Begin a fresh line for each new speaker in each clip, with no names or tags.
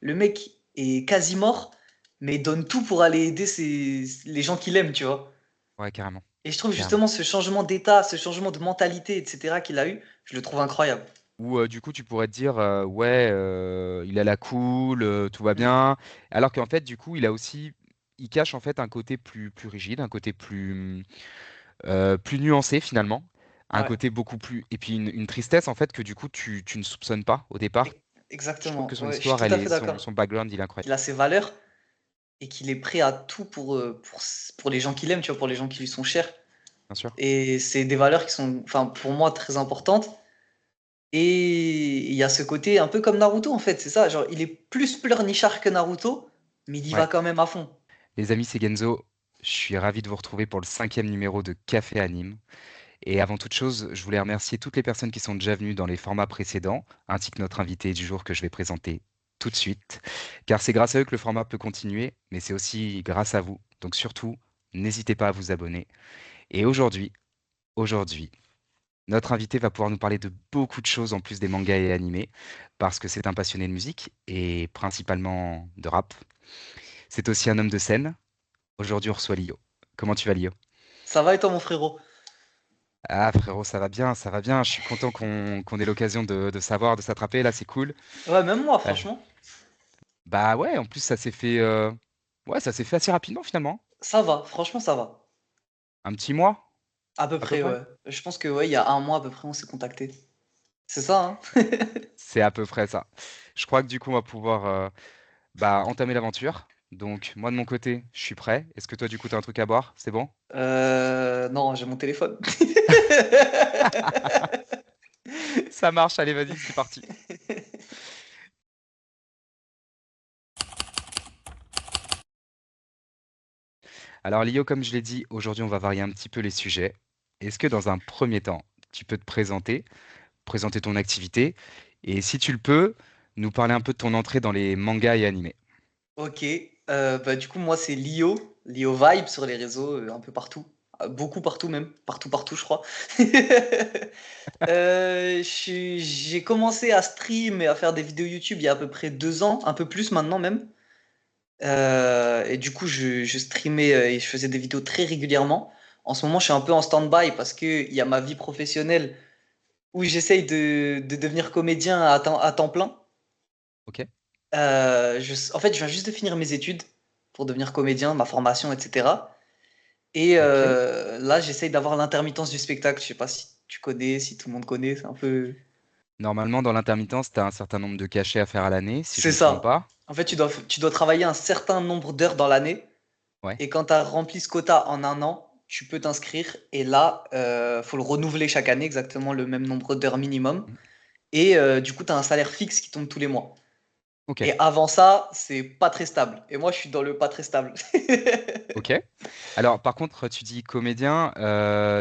Le mec est quasi mort, mais il donne tout pour aller aider les gens qu'il aime, tu vois.
Ouais, carrément.
Et je trouve
Carrément.
justement ce changement d'état, ce changement de mentalité, etc. qu'il a eu, je le trouve incroyable.
Ou du coup, tu pourrais te dire, ouais, il a la cool, tout va
Mm.
bien. Alors qu'en fait, du coup, il cache en fait un côté plus rigide, un côté plus nuancé finalement, un
Ouais,
côté beaucoup plus, et puis une tristesse en fait que du coup, tu ne soupçonnes pas au départ. Je trouve que
exactement.
son
Ouais, je suis
histoire,
tout
elle
à
est,
fait d'accord.
son background, il est incroyable.
Il a ses valeurs et qu'il est prêt à tout pour les gens qu'il aime, tu vois, pour les gens qui lui sont chers.
Bien sûr.
Et c'est des valeurs qui sont, enfin, pour moi, très importantes. Et il y a ce côté un peu comme Naruto, en fait, c'est ça. Genre, il est plus pleurnichard que Naruto, mais il y va
Ouais.
quand même à fond.
Les amis, c'est Genzo. Je suis ravi de vous retrouver pour le 5e numéro de Café Anime. Et avant toute chose, je voulais remercier toutes les personnes qui sont déjà venues dans les formats précédents, ainsi que notre invité du jour que je vais présenter tout de suite. Car c'est grâce à eux que le format peut continuer, mais c'est aussi grâce à vous. Donc surtout, n'hésitez pas à vous abonner. Et aujourd'hui, notre invité va pouvoir nous parler de beaucoup de choses en plus des mangas et animés, parce que c'est un passionné de musique et principalement de rap. C'est aussi un homme de scène. Aujourd'hui, on reçoit Lio. Comment tu vas, Lio?
Ça va et toi, mon frérot?
Ah frérot, ça va bien, ça va bien. Je suis content qu'on ait l'occasion de savoir, de s'attraper. Là, c'est cool.
Ouais, même moi,
Euh,
franchement.
Bah ouais, en plus, ouais, ça s'est fait assez rapidement finalement.
Ça va, franchement, ça va.
Un petit mois,
À peu
à peu
près,
près.
ouais. Je pense que, ouais, il y a un mois à peu près, on s'est contacté. C'est ça, hein?
C'est à peu près ça. Je crois que du coup, on va pouvoir entamer l'aventure. Donc, moi de mon côté, je suis prêt. Est-ce que toi, du coup, t'as un truc à boire? C'est bon?
Non, j'ai mon téléphone.
Ça marche, allez, vas-y, c'est parti. Alors, Lio, comme je l'ai dit, aujourd'hui, on va varier un petit peu les sujets. Est-ce que dans un premier temps, tu peux te présenter ton activité, et si tu le peux, nous parler un peu de ton entrée dans les mangas et animés.
Ok, bah du coup moi c'est Lio, Lio Vibe sur les réseaux, un peu partout, beaucoup partout même, partout partout je crois. J'ai commencé à stream et à faire des vidéos YouTube il y a à peu près 2 ans, un peu plus maintenant même. Et du coup je streamais et je faisais des vidéos très régulièrement. En ce moment je suis un peu en stand-by parce que il y a ma vie professionnelle où j'essaye de devenir comédien à temps plein.
Ok?
En fait, je viens juste de finir mes études pour devenir comédien, ma formation, etc. Et
Ok.
là, j'essaye d'avoir l'intermittence du spectacle. Je sais pas si tu connais, si tout le monde connaît. C'est un peu.
Normalement, dans l'intermittence, tu as un certain nombre de cachets à faire à l'année, si je
C'est
me trompe
ça.
pas.
En fait, tu dois travailler un certain nombre d'heures dans l'année.
Ouais.
Et quand tu as rempli ce quota en un an, tu peux t'inscrire. Et là, faut le renouveler chaque année, exactement le même nombre d'heures minimum.
Mm.
Et du coup, tu as un salaire fixe qui tombe tous les mois.
Ok.
Et avant ça, c'est pas très stable. Et moi, je suis dans le pas très stable.
Ok. Alors, par contre, tu dis comédien,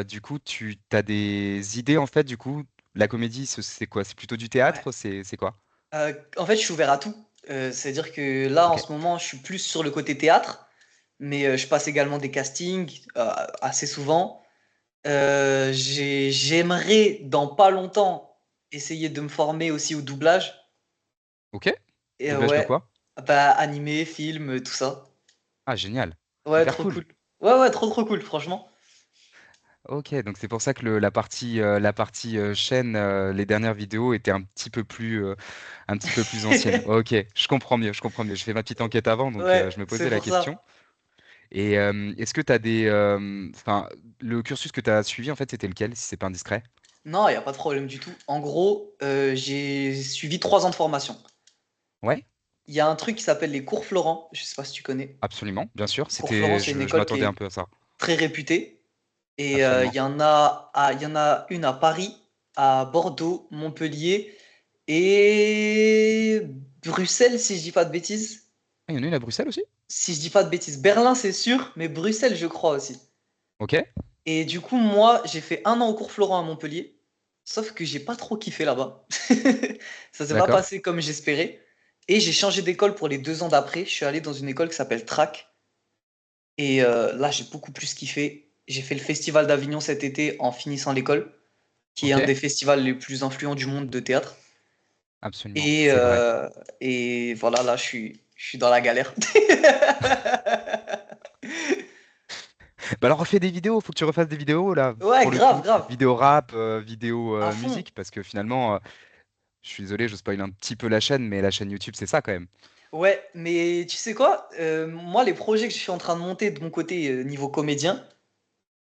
du coup, tu as des idées, en fait, du coup, la comédie, c'est quoi? C'est plutôt du
Ouais.
théâtre? C'est quoi?
En fait, je suis ouvert à tout. C'est-à-dire que là, en
Ok.
ce moment, je suis plus sur le côté théâtre, mais je passe également des castings assez souvent. J'aimerais, dans pas longtemps, essayer de me former aussi au doublage.
Ok.
Et
Doublage de
ouais,
quoi?
bah, animé, film, tout ça.
Ah, génial.
Ouais,
Hyper
trop
cool.
cool. Ouais, ouais, trop trop cool, franchement.
Ok, donc c'est pour ça que la partie chaîne, les dernières vidéos étaient un petit peu plus anciennes. Ok, je comprends mieux, je comprends mieux. Je fais ma petite enquête avant, donc
Ouais,
je me
c'est
posais la
pour
question.
ça.
Et est-ce que tu as enfin, le cursus que tu as suivi, en fait, c'était lequel, si c'est pas indiscret?
Non, il n'y a pas de problème du tout. En gros, j'ai suivi 3 ans de formation.
Ouais,
Il y a un truc qui s'appelle les cours Florent, je sais pas si tu connais.
absolument, bien sûr.
Cours Florent,
C'était,
c'est une
je
école qui
m'attendais un
est
peu à ça.
très réputée. Et
Absolument.
il y en a une à Paris, à Bordeaux, Montpellier et Bruxelles, si je dis pas de bêtises.
Ah, il y en a une à Bruxelles aussi?
Si je dis pas de bêtises. Berlin, c'est sûr, mais Bruxelles, je crois aussi.
Ok,
Et du coup, moi, j'ai fait un an au cours Florent à Montpellier. Sauf que j'ai pas trop kiffé là-bas. Ça s'est pas
d'accord.
passé comme j'espérais. Et j'ai changé d'école pour les 2 ans d'après. Je suis allé dans une école qui s'appelle TRAC. Et là, j'ai beaucoup plus kiffé. J'ai fait le Festival d'Avignon cet été en finissant l'école, qui est
Ok,
un des festivals les plus influents du monde de théâtre.
Absolument,
Et,
c'est vrai.
euh, et voilà, là, je suis dans la galère.
Bah alors refais des vidéos, faut que tu refasses des vidéos là,
Ouais,
pour le
grave,
coup.
grave.
Vidéo rap, vidéo
À fond.
musique, parce que finalement, je suis désolé, je spoil un petit peu la chaîne, mais la chaîne YouTube, c'est ça quand même.
Ouais, mais tu sais quoi? Moi, les projets que je suis en train de monter de mon côté, niveau comédien,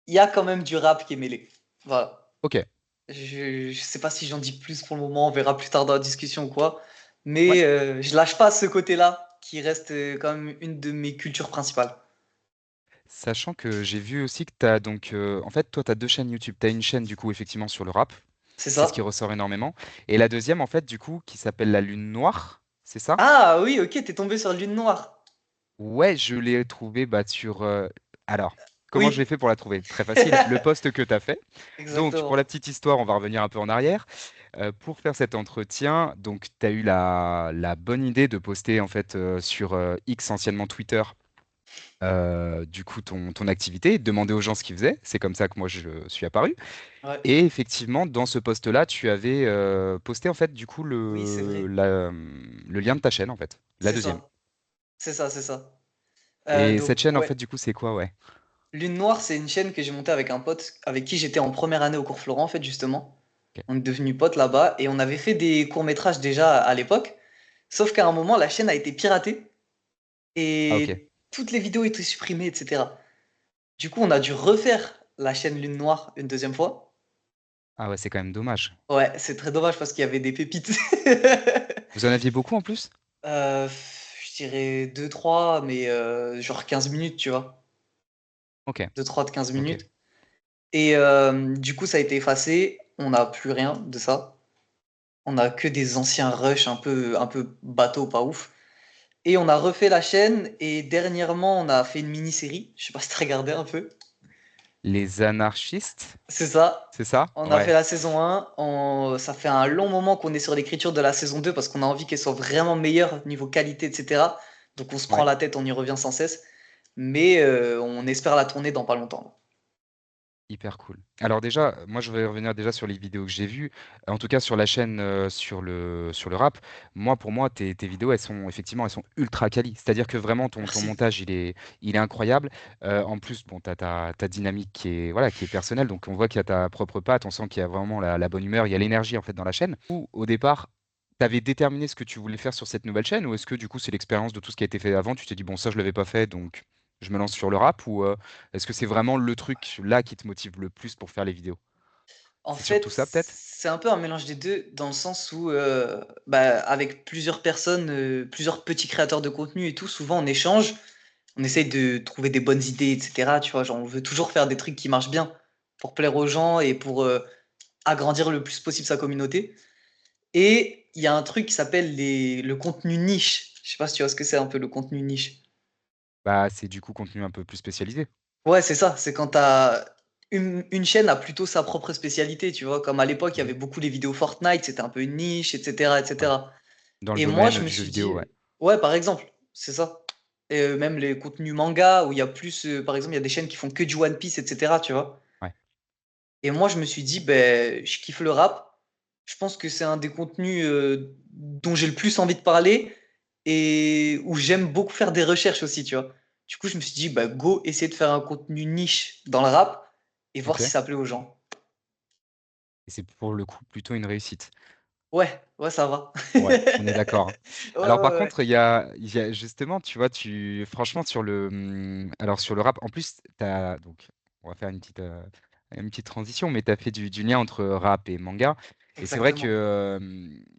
il y a quand même du rap qui est mêlé. Voilà.
Ok,
Je sais pas si j'en dis plus pour le moment, on verra plus tard dans la discussion ou quoi.
ouais.
Mais je lâche pas ce côté-là, qui reste quand même une de mes cultures principales.
Sachant que j'ai vu aussi que tu as donc, en fait, toi, tu as deux chaînes YouTube. Tu as une chaîne, du coup, effectivement, sur le rap.
C'est
C'est ce qui
ça?
ressort énormément. Et la deuxième, en fait, du coup, qui s'appelle La Lune Noire. C'est ça?
Ah oui, ok, t'es tombé sur Lune Noire.
Ouais, je l'ai trouvé bah, sur. Alors, comment
Oui,
j'ai fait pour la trouver? Très facile. Le post que tu as fait. Donc, pour
exactement.
la petite histoire, on va revenir un peu en arrière. Pour faire cet entretien, donc, tu as eu la bonne idée de poster, en fait, sur X, anciennement Twitter, du coup, ton activité, de demander aux gens ce qu'ils faisaient. C'est comme ça que moi, je suis apparu.
Ouais.
Et effectivement, dans ce post-là, tu avais posté, en fait, du coup,
Oui, c'est vrai.
le lien de ta chaîne, en fait, la
C'est
deuxième.
ça. C'est ça, c'est ça.
Et
Donc,
cette chaîne, en
ouais.
fait, du coup, c'est quoi, ouais?
Lune Noire, c'est une chaîne que j'ai montée avec un pote avec qui j'étais en première année au cours Florent, en fait, justement.
Ok.
On est devenus potes là-bas et on avait fait des courts-métrages déjà à l'époque. Sauf qu'à un moment, la chaîne a été piratée
Ah, ok.
et toutes les vidéos étaient supprimées, etc. Du coup, on a dû refaire la chaîne Lune Noire une deuxième fois.
Ah ouais, c'est quand même dommage.
Ouais, c'est très dommage parce qu'il y avait des pépites.
Vous en aviez beaucoup en plus?
Je dirais deux trois mais genre 15 minutes, tu vois.
Ok,
2-3 de 15
ok.
minutes. Et du coup, ça a été effacé. On n'a plus rien de ça. On a que des anciens rushs un peu bateau, pas ouf. Et on a refait la chaîne. Et dernièrement, on a fait une mini-série. Je sais pas si t'as regardé un peu.
Les anarchistes,
C'est ça.
c'est ça?
On a fait
Ouais,
la saison 1. Ça fait un long moment qu'on est sur l'écriture de la saison 2 parce qu'on a envie qu'elle soit vraiment meilleure niveau qualité, etc. Donc on se prend
ouais.
la tête, on y revient sans cesse. Mais on espère la tourner dans pas longtemps.
Hyper cool. Alors déjà, moi je vais revenir déjà sur les vidéos que j'ai vues, en tout cas sur la chaîne sur le rap. Moi, pour moi, tes vidéos, elles sont effectivement, elles sont ultra quali. C'est-à-dire que vraiment ton
Merci.
montage, il est incroyable. En plus, bon, t'as ta dynamique qui est voilà, qui est personnelle, donc on voit qu'il y a ta propre patte, on sent qu'il y a vraiment la bonne humeur, il y a l'énergie en fait dans la chaîne. Ou au départ, t'avais déterminé ce que tu voulais faire sur cette nouvelle chaîne, ou est-ce que du coup c'est l'expérience de tout ce qui a été fait avant, tu t'es dit bon ça je l'avais pas fait, donc je me lance sur le rap, ou est-ce que c'est vraiment le truc là qui te motive le plus pour faire les vidéos?
En
C'est surtout
fait,
ça, peut-être?
c'est un peu un mélange des deux, dans le sens où, bah, avec plusieurs personnes, plusieurs petits créateurs de contenu et tout, souvent on échange, on essaye de trouver des bonnes idées, etc. Tu vois, genre on veut toujours faire des trucs qui marchent bien pour plaire aux gens et pour agrandir le plus possible sa communauté. Et il y a un truc qui s'appelle le contenu niche. Je sais pas si tu vois ce que c'est un peu le contenu niche.
Bah, c'est du coup contenu un peu plus spécialisé.
Ouais, c'est ça, c'est quand t'as une chaîne a plutôt sa propre spécialité, tu vois. Comme à l'époque, il y
Mhm.
avait beaucoup les vidéos Fortnite, c'était un peu une niche, etc.,
Ouais.
etc.
Dans le
Et moi,
domaine
je me
du jeu
suis
vidéo,
dit,
ouais.
ouais, par exemple, c'est ça. Et même les contenus manga, où il y a plus, par exemple, il y a des chaînes qui font que du One Piece, etc., tu vois.
Ouais.
Et moi, je me suis dit, ben, je kiffe le rap. Je pense que c'est un des contenus dont j'ai le plus envie de parler et où j'aime beaucoup faire des recherches aussi, tu vois. Du coup, je me suis dit, bah, go, essayer de faire un contenu niche dans le rap et voir
Ok.
si ça plaît aux gens.
Et c'est pour le coup plutôt une réussite.
Ouais, ouais, ça va.
Ouais, on est d'accord.
Ouais,
Alors par
ouais, ouais.
contre, il y a justement, tu vois, franchement alors sur le rap, en plus, donc, on va faire une petite transition, mais tu as fait du lien entre rap et manga. Et
Exactement.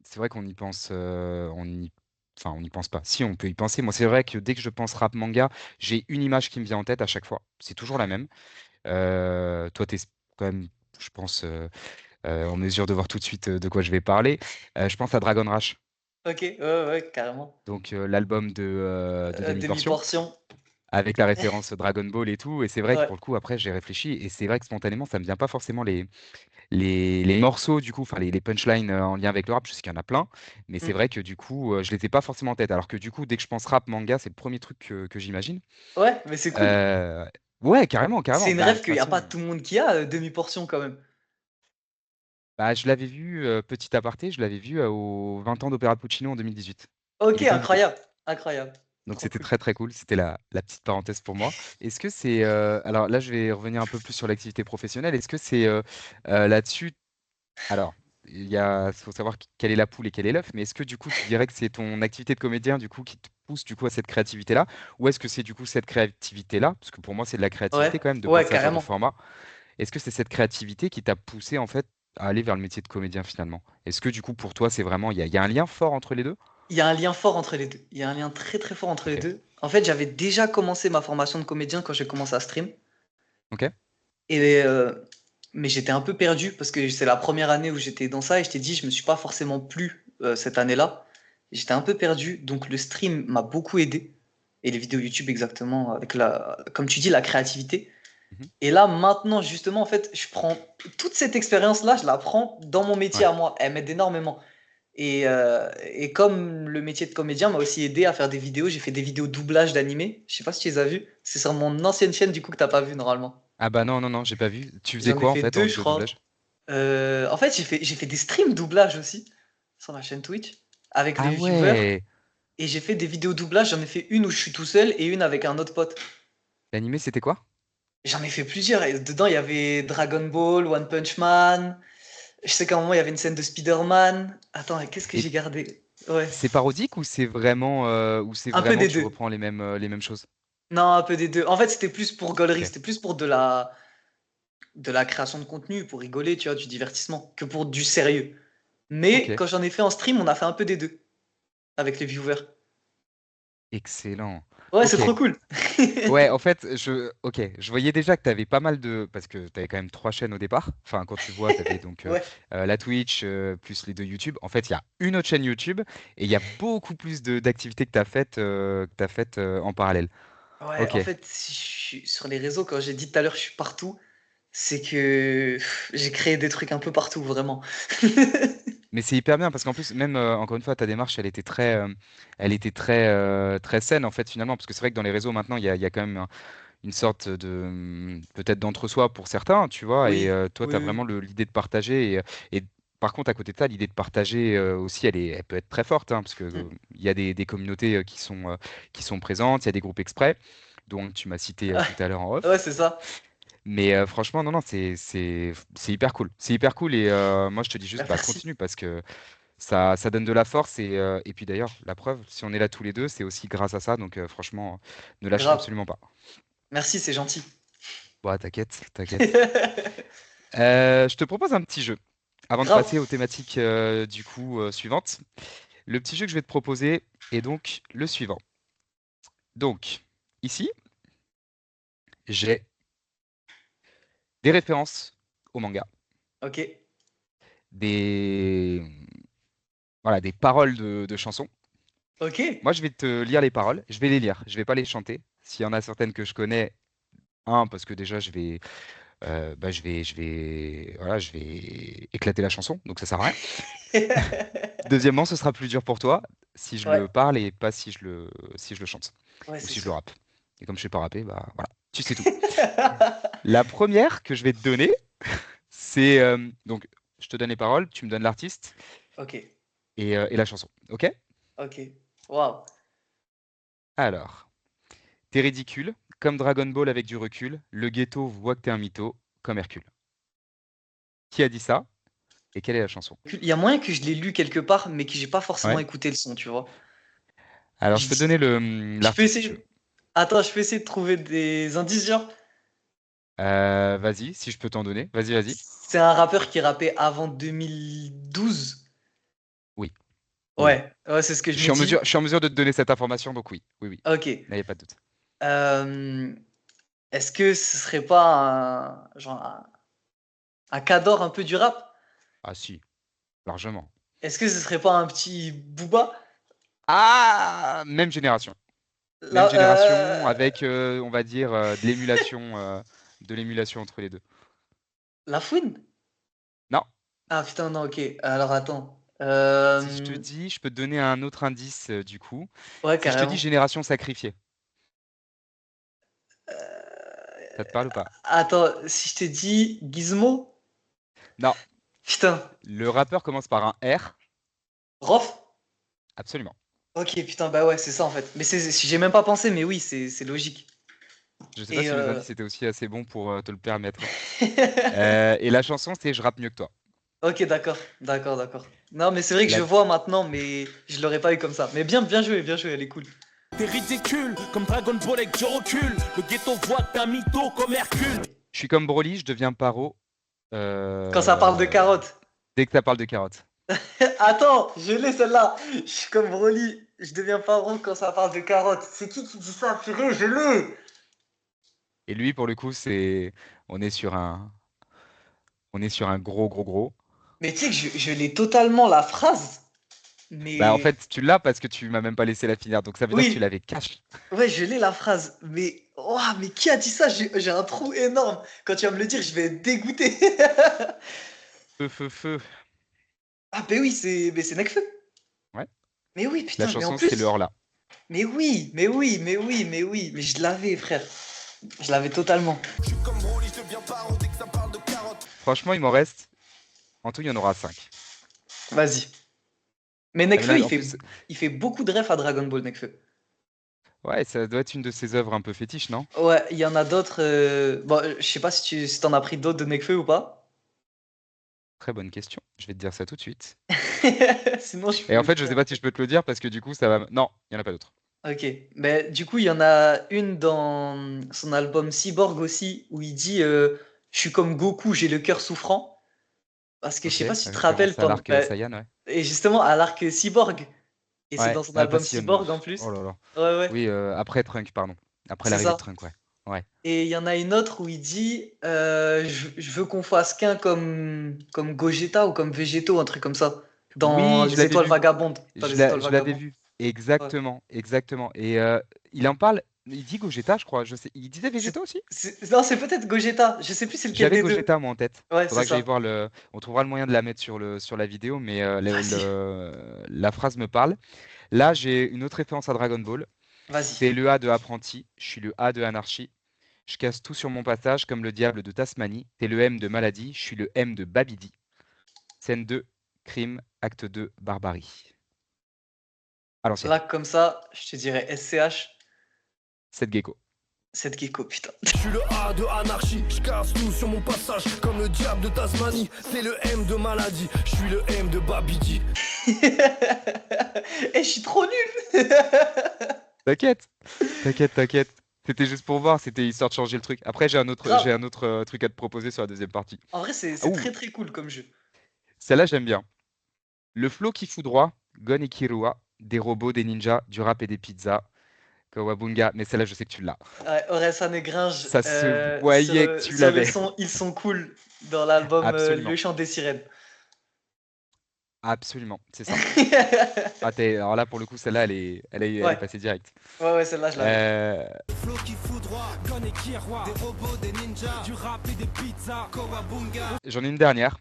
c'est vrai qu'on y pense, enfin, on n'y pense pas. Si, on peut y penser. Moi, c'est vrai que dès que je pense rap manga, j'ai une image qui me vient en tête à chaque fois. C'est toujours la même. Toi, tu es quand même, je pense, en mesure de voir tout de suite de quoi je vais parler. Je pense à Dragon Rush,
Ok, ouais, ouais, ouais, carrément.
donc l'album de Demi-Portion,
Demi-portion.
avec la référence Dragon Ball et tout. Et c'est vrai que
Ouais.
pour le coup, après, j'ai réfléchi, et c'est vrai que spontanément, ça me vient pas forcément les morceaux, du coup, enfin les punchlines en lien avec le rap, je sais qu'il y en a plein, mais c'est
Hmm.
vrai que du coup, je les ai pas forcément en tête. Alors que du coup, dès que je pense rap, manga, c'est le premier truc que j'imagine.
Ouais, mais c'est cool.
Euh, ouais, carrément,
C'est
carrément.
une
Bah, de
rêve
toute
qu'il n'y a pas
façon.
tout le monde qui a, demi-portion quand même.
Bah, je l'avais vu, petit aparté, je l'avais vu, aux 20 ans d'Opéra Puccino en 2018.
Ok,
Il était invité.
incroyable, incroyable.
Donc
Trop
c'était
cool.
très, très cool. C'était la petite parenthèse pour moi. Est-ce que c'est, alors là, je vais revenir un peu plus sur l'activité professionnelle. Est-ce que c'est, là-dessus alors, faut savoir quelle est la poule et quel est l'œuf, mais est-ce que du coup, tu dirais que c'est ton activité de comédien du coup qui te pousse du coup à cette créativité-là, ou est-ce que c'est du coup cette créativité-là, parce que pour moi c'est de la créativité
Ouais,
quand même de
ouais,
penser à ce genre de
carrément.
format. Est-ce que c'est cette créativité qui t'a poussé en fait à aller vers le métier de comédien finalement? Est-ce que du coup pour toi c'est vraiment il y a un lien fort entre les deux?
Il y a un lien fort entre les deux. Il y a un lien très très fort entre les
Ok,
deux. En fait, j'avais déjà commencé ma formation de comédien quand j'ai commencé à stream.
ok,
Et, mais j'étais un peu perdu parce que c'est la première année où j'étais dans ça et je t'ai dit, je me suis pas forcément plu cette année-là. J'étais un peu perdu, donc le stream m'a beaucoup aidé. Et les vidéos YouTube exactement, avec comme tu dis, la créativité.
mhm,
Et là, maintenant, justement, en fait, je prends toute cette expérience-là, je la prends dans mon métier
ouais.
à moi. Elle m'aide énormément. Et comme le métier de comédien m'a aussi aidé à faire des vidéos, j'ai fait des vidéos doublage d'animé. Je sais pas si tu les as vues. C'est sur mon ancienne chaîne, du coup, que t'as pas vu normalement.
Ah bah non, non, non, j'ai pas vu. Tu faisais
J'en ai
quoi en
fait
fait en
deux, je
vidéo
crois.
doublage?
En fait, j'ai fait des streams doublage aussi sur ma chaîne Twitch avec
Ah
des viewers.
ouais,
Et j'ai fait des vidéos doublage. J'en ai fait une où je suis tout seul et une avec un autre pote.
l'animé c'était quoi?
J'en ai fait plusieurs. Et dedans, il y avait Dragon Ball, One Punch Man. Je sais qu'à un moment, il y avait une scène de Spider-Man. Attends, qu'est-ce que
Et
j'ai gardé? Ouais.
c'est parodique ou c'est
Un peu
vraiment
des
tu
deux.
reprends les mêmes choses?
Non, un peu des deux. En fait, c'était plus pour gaulerie.
Ok,
C'était plus pour de la création de contenu, pour rigoler, tu vois, du divertissement, que pour du sérieux. Mais
ok,
quand j'en ai fait en stream, on a fait un peu des deux avec les viewers.
excellent.
Ouais, c'est
Ok,
trop cool.
ouais, en fait, je voyais déjà que tu avais pas mal parce que tu avais quand même trois chaînes au départ. Enfin, quand tu vois, tu avais donc
Ouais.
la Twitch plus les deux YouTube. En fait, il y a une autre chaîne YouTube et il y a beaucoup plus d'activités que t'as faites en parallèle.
Ouais,
Ok.
en fait, si je suis sur les réseaux, quand j'ai dit tout à l'heure, je suis partout, c'est que j'ai créé des trucs un peu partout, vraiment.
Mais c'est hyper bien parce qu'en plus, même encore une fois, ta démarche, elle était très saine en fait finalement. Parce que c'est vrai que dans les réseaux maintenant, il y a quand même une sorte de peut-être d'entre-soi pour certains, tu vois. Et
Oui,
toi, tu
oui,
as
oui.
vraiment l'idée de partager. Et par contre, à côté de ça, l'idée de partager aussi, elle peut être très forte, hein, parce que
Mm.
il y a des communautés qui sont présentes, il y a des groupes exprès, dont tu m'as cité
Ouais,
tout à l'heure en
ouais,
off.
c'est ça.
Mais franchement, non, non, c'est hyper cool. C'est hyper cool. Et moi, je te dis
Bah,
juste, bah,
merci.
continue parce que ça donne de la force. Et puis d'ailleurs, la preuve, si on est là tous les deux, c'est aussi grâce à ça. Donc franchement, ne lâche
Grave.
absolument pas.
Merci, c'est gentil.
Bah, t'inquiète, t'inquiète. Je te propose un petit jeu. Avant de
Grave.
passer aux thématiques du coup suivantes, le petit jeu que je vais te proposer est donc le suivant. Donc, ici, j'ai des références au manga,
Ok.
des, voilà, des paroles de chansons.
Ok.
Moi, je vais te lire les paroles. Je vais les lire. Je vais pas les chanter. S'il y en a certaines que je connais, parce que déjà, voilà, je vais éclater la chanson, donc ça sert à rien. Deuxièmement, ce sera plus dur pour toi si je
Ouais,
le parle et pas si je le chante
ouais,
ou
c'est
si je le
sûr.
rappe. Et comme je sais pas rapper, bah voilà, tu sais tout. La première que je vais te donner, c'est donc je te donne les paroles, tu me donnes l'artiste
Ok.
et la chanson. Ok?
Ok. Waouh.
Alors, t'es ridicule, comme Dragon Ball avec du recul, le ghetto voit que t'es un mytho, comme Hercule. Qui a dit ça et quelle est la chanson?
Il y a moyen que je l'ai lu quelque part, mais que j'ai pas forcément
Ouais.
écouté le son, tu vois.
Alors,
Je
je peux te donner
dis, je peux
l'artiste si tu veux.
essayer. Attends, je peux essayer de trouver des indices, genre.
Vas-y, si je peux t'en donner. Vas-y, vas-y.
C'est un rappeur qui rappait avant 2012.
Oui, oui, oui.
Ouais, ouais, c'est ce que je me dis.
Je suis en mesure de te donner cette information, donc oui, oui, oui.
Ok.
Là, il n'y a pas de doute.
Euh, Est-ce que ce serait pas un cador un peu du rap?
Ah si, largement.
Est-ce que ce serait pas un petit Booba?
Ah, même génération. Même
Là,
génération avec, on va dire, de l'émulation entre les deux.
La Fouine?
Non,
Ah putain, non, ok. Alors attends.
si je te dis, je peux te donner un autre indice du coup.
Ouais,
Si je te dis
carrément.
génération sacrifiée,
Euh,
ça te parle ou pas?
Attends, si je te dis Gizmo?
Non,
Putain.
Le rappeur commence par un R.
Rof?
Absolument.
Ok, putain, bah ouais, c'est ça en fait. Mais j'ai même pas pensé, mais oui, c'est logique.
Je sais pas
Et
si les indices étaient aussi assez bons pour te le permettre. Et la chanson, c'est Je rappe mieux que toi.
Ok, d'accord, d'accord, d'accord. Non, mais c'est vrai que
La-
je vois maintenant, mais je l'aurais pas eu comme ça. Mais bien joué, elle est cool.
T'es ridicule, comme Dragon Ball avec du recul. Le ghetto voit que t'es un mytho comme Hercule.
Je suis comme Broly, je deviens paro.
Quand ça parle de carottes.
Dès que ça parle de carottes.
Attends, je l'ai celle-là. Je suis comme Broly, je deviens pas rond quand ça parle de carottes. C'est qui dit ça, purée, je l'ai.
Et lui, pour le coup, on est sur un gros.
Mais tu sais que je l'ai totalement la phrase.
Bah, en
Mais
fait, tu l'as parce que tu m'as même pas laissé la finir. Donc, ça veut dire que tu
oui,
l'avais caché.
ouais, je l'ai la phrase. Mais ouah, mais qui a dit ça? J'ai un trou énorme. Quand tu vas me le dire, je vais être dégoûté.
Feu.
Ah, mais oui, c'est Nekfeu.
Ouais.
Mais oui,
La
putain, mais en
chanson, c'est le
plus.
Horla.
Mais oui, mais oui, mais oui, mais oui. Mais je l'avais, frère. Je l'avais totalement.
Je suis comme Broly, je deviens paro dès que ça parle de carottes.
Franchement, il m'en reste. En tout, il y en aura 5.
Vas-y. Mais
Ah, mais
Nekfeu,
là, en plus,
il fait beaucoup de refs à Dragon Ball, Nekfeu.
ouais, ça doit être une de ses œuvres un peu fétiches, non?
Ouais, il y en a d'autres. Bon, je sais pas si t'en as pris d'autres de Nekfeu ou pas.
Très bonne question. Je vais te dire ça tout de suite.
Sinon, je
Et
peux
en
le
fait, je
dire.
sais pas si je peux te le dire parce que du coup, ça va. Non, il y en a pas d'autres.
Ok. Mais du coup, il y en a une dans son album Cyborg aussi où il dit je suis comme Goku, j'ai le cœur souffrant. Parce que je
Ok,
sais pas si tu te rappelles.
référence à l'arc Saiyan, ouais.
Et justement, à l'arc Cyborg. Et c'est
Ouais,
dans son album
Passion.
Cyborg en
Oh
plus.
là là.
Ouais, ouais,
Oui, après Trunk, pardon. Après
c'est
l'arrivée de
ça.
Trunk, ouais. Ouais.
Et il y en a une autre où il dit je veux qu'on fasse qu'un comme Gogeta ou comme Végéto, un truc comme ça. Dans
Oui, je
les
l'avais
étoiles
vu.
vagabondes. Dans les étoiles
Je l'avais
vagabondes.
vu.
Ouais.
Exactement. Et il en parle. Il dit Gogeta, je crois. Je sais. Il disait Vegeta aussi?
Non, c'est peut-être Gogeta. Je sais plus c'est lequel
J'avais
des deux.
Gogeta moi en tête.
Ouais, c'est
Faudra que j'aille
ça.
voir le. On trouvera le moyen de la mettre sur la vidéo, mais
Vas-y,
la phrase me parle. Là, j'ai une autre référence à Dragon Ball.
vas-y.
C'est le A de Apprenti. Je suis le A de Anarchie. Je casse tout sur mon passage comme le diable de Tasmanie. T'es le M de Maladie. Je suis le M de Babidi. Scène 2, crime. Acte 2, barbarie. À l'ancienne.
Là, comme ça, je te dirais SCH,
Cette gecko.
cette gecko, putain.
Je suis le A de anarchie, je casse tout sur mon passage comme le diable de Tasmanie. C'est le M de maladie, je suis le M de Babidi.
Et je suis trop nul.
T'inquiète. T'inquiète. C'était juste pour voir, c'était histoire de changer le truc. Après, j'ai un
Grave.
autre truc à te proposer sur la deuxième partie.
En vrai,
Ah,
c'est
ouh,
très très cool comme jeu.
celle-là, j'aime bien. Le flow qui foudroie, Gon et Kirua, des robots, des ninjas, du rap et des pizzas. Kawabunga, mais celle-là, je sais que tu l'as.
Ouais, Orelsan et Gringe,
Ça se voyait que tu
sur le
l'avais.
son Ils sont cool dans l'album Le
Absolument.
chant des sirènes.
Absolument, c'est ça. Ah, alors là, pour le coup, celle-là, elle est
Ouais,
passée direct.
ouais, celle-là, je l'avais.
Euh,
Flow qui foudroie, Gon et Kiroi, des robots, des ninjas, du rap et des pizzas, Kawabunga.
J'en ai une dernière.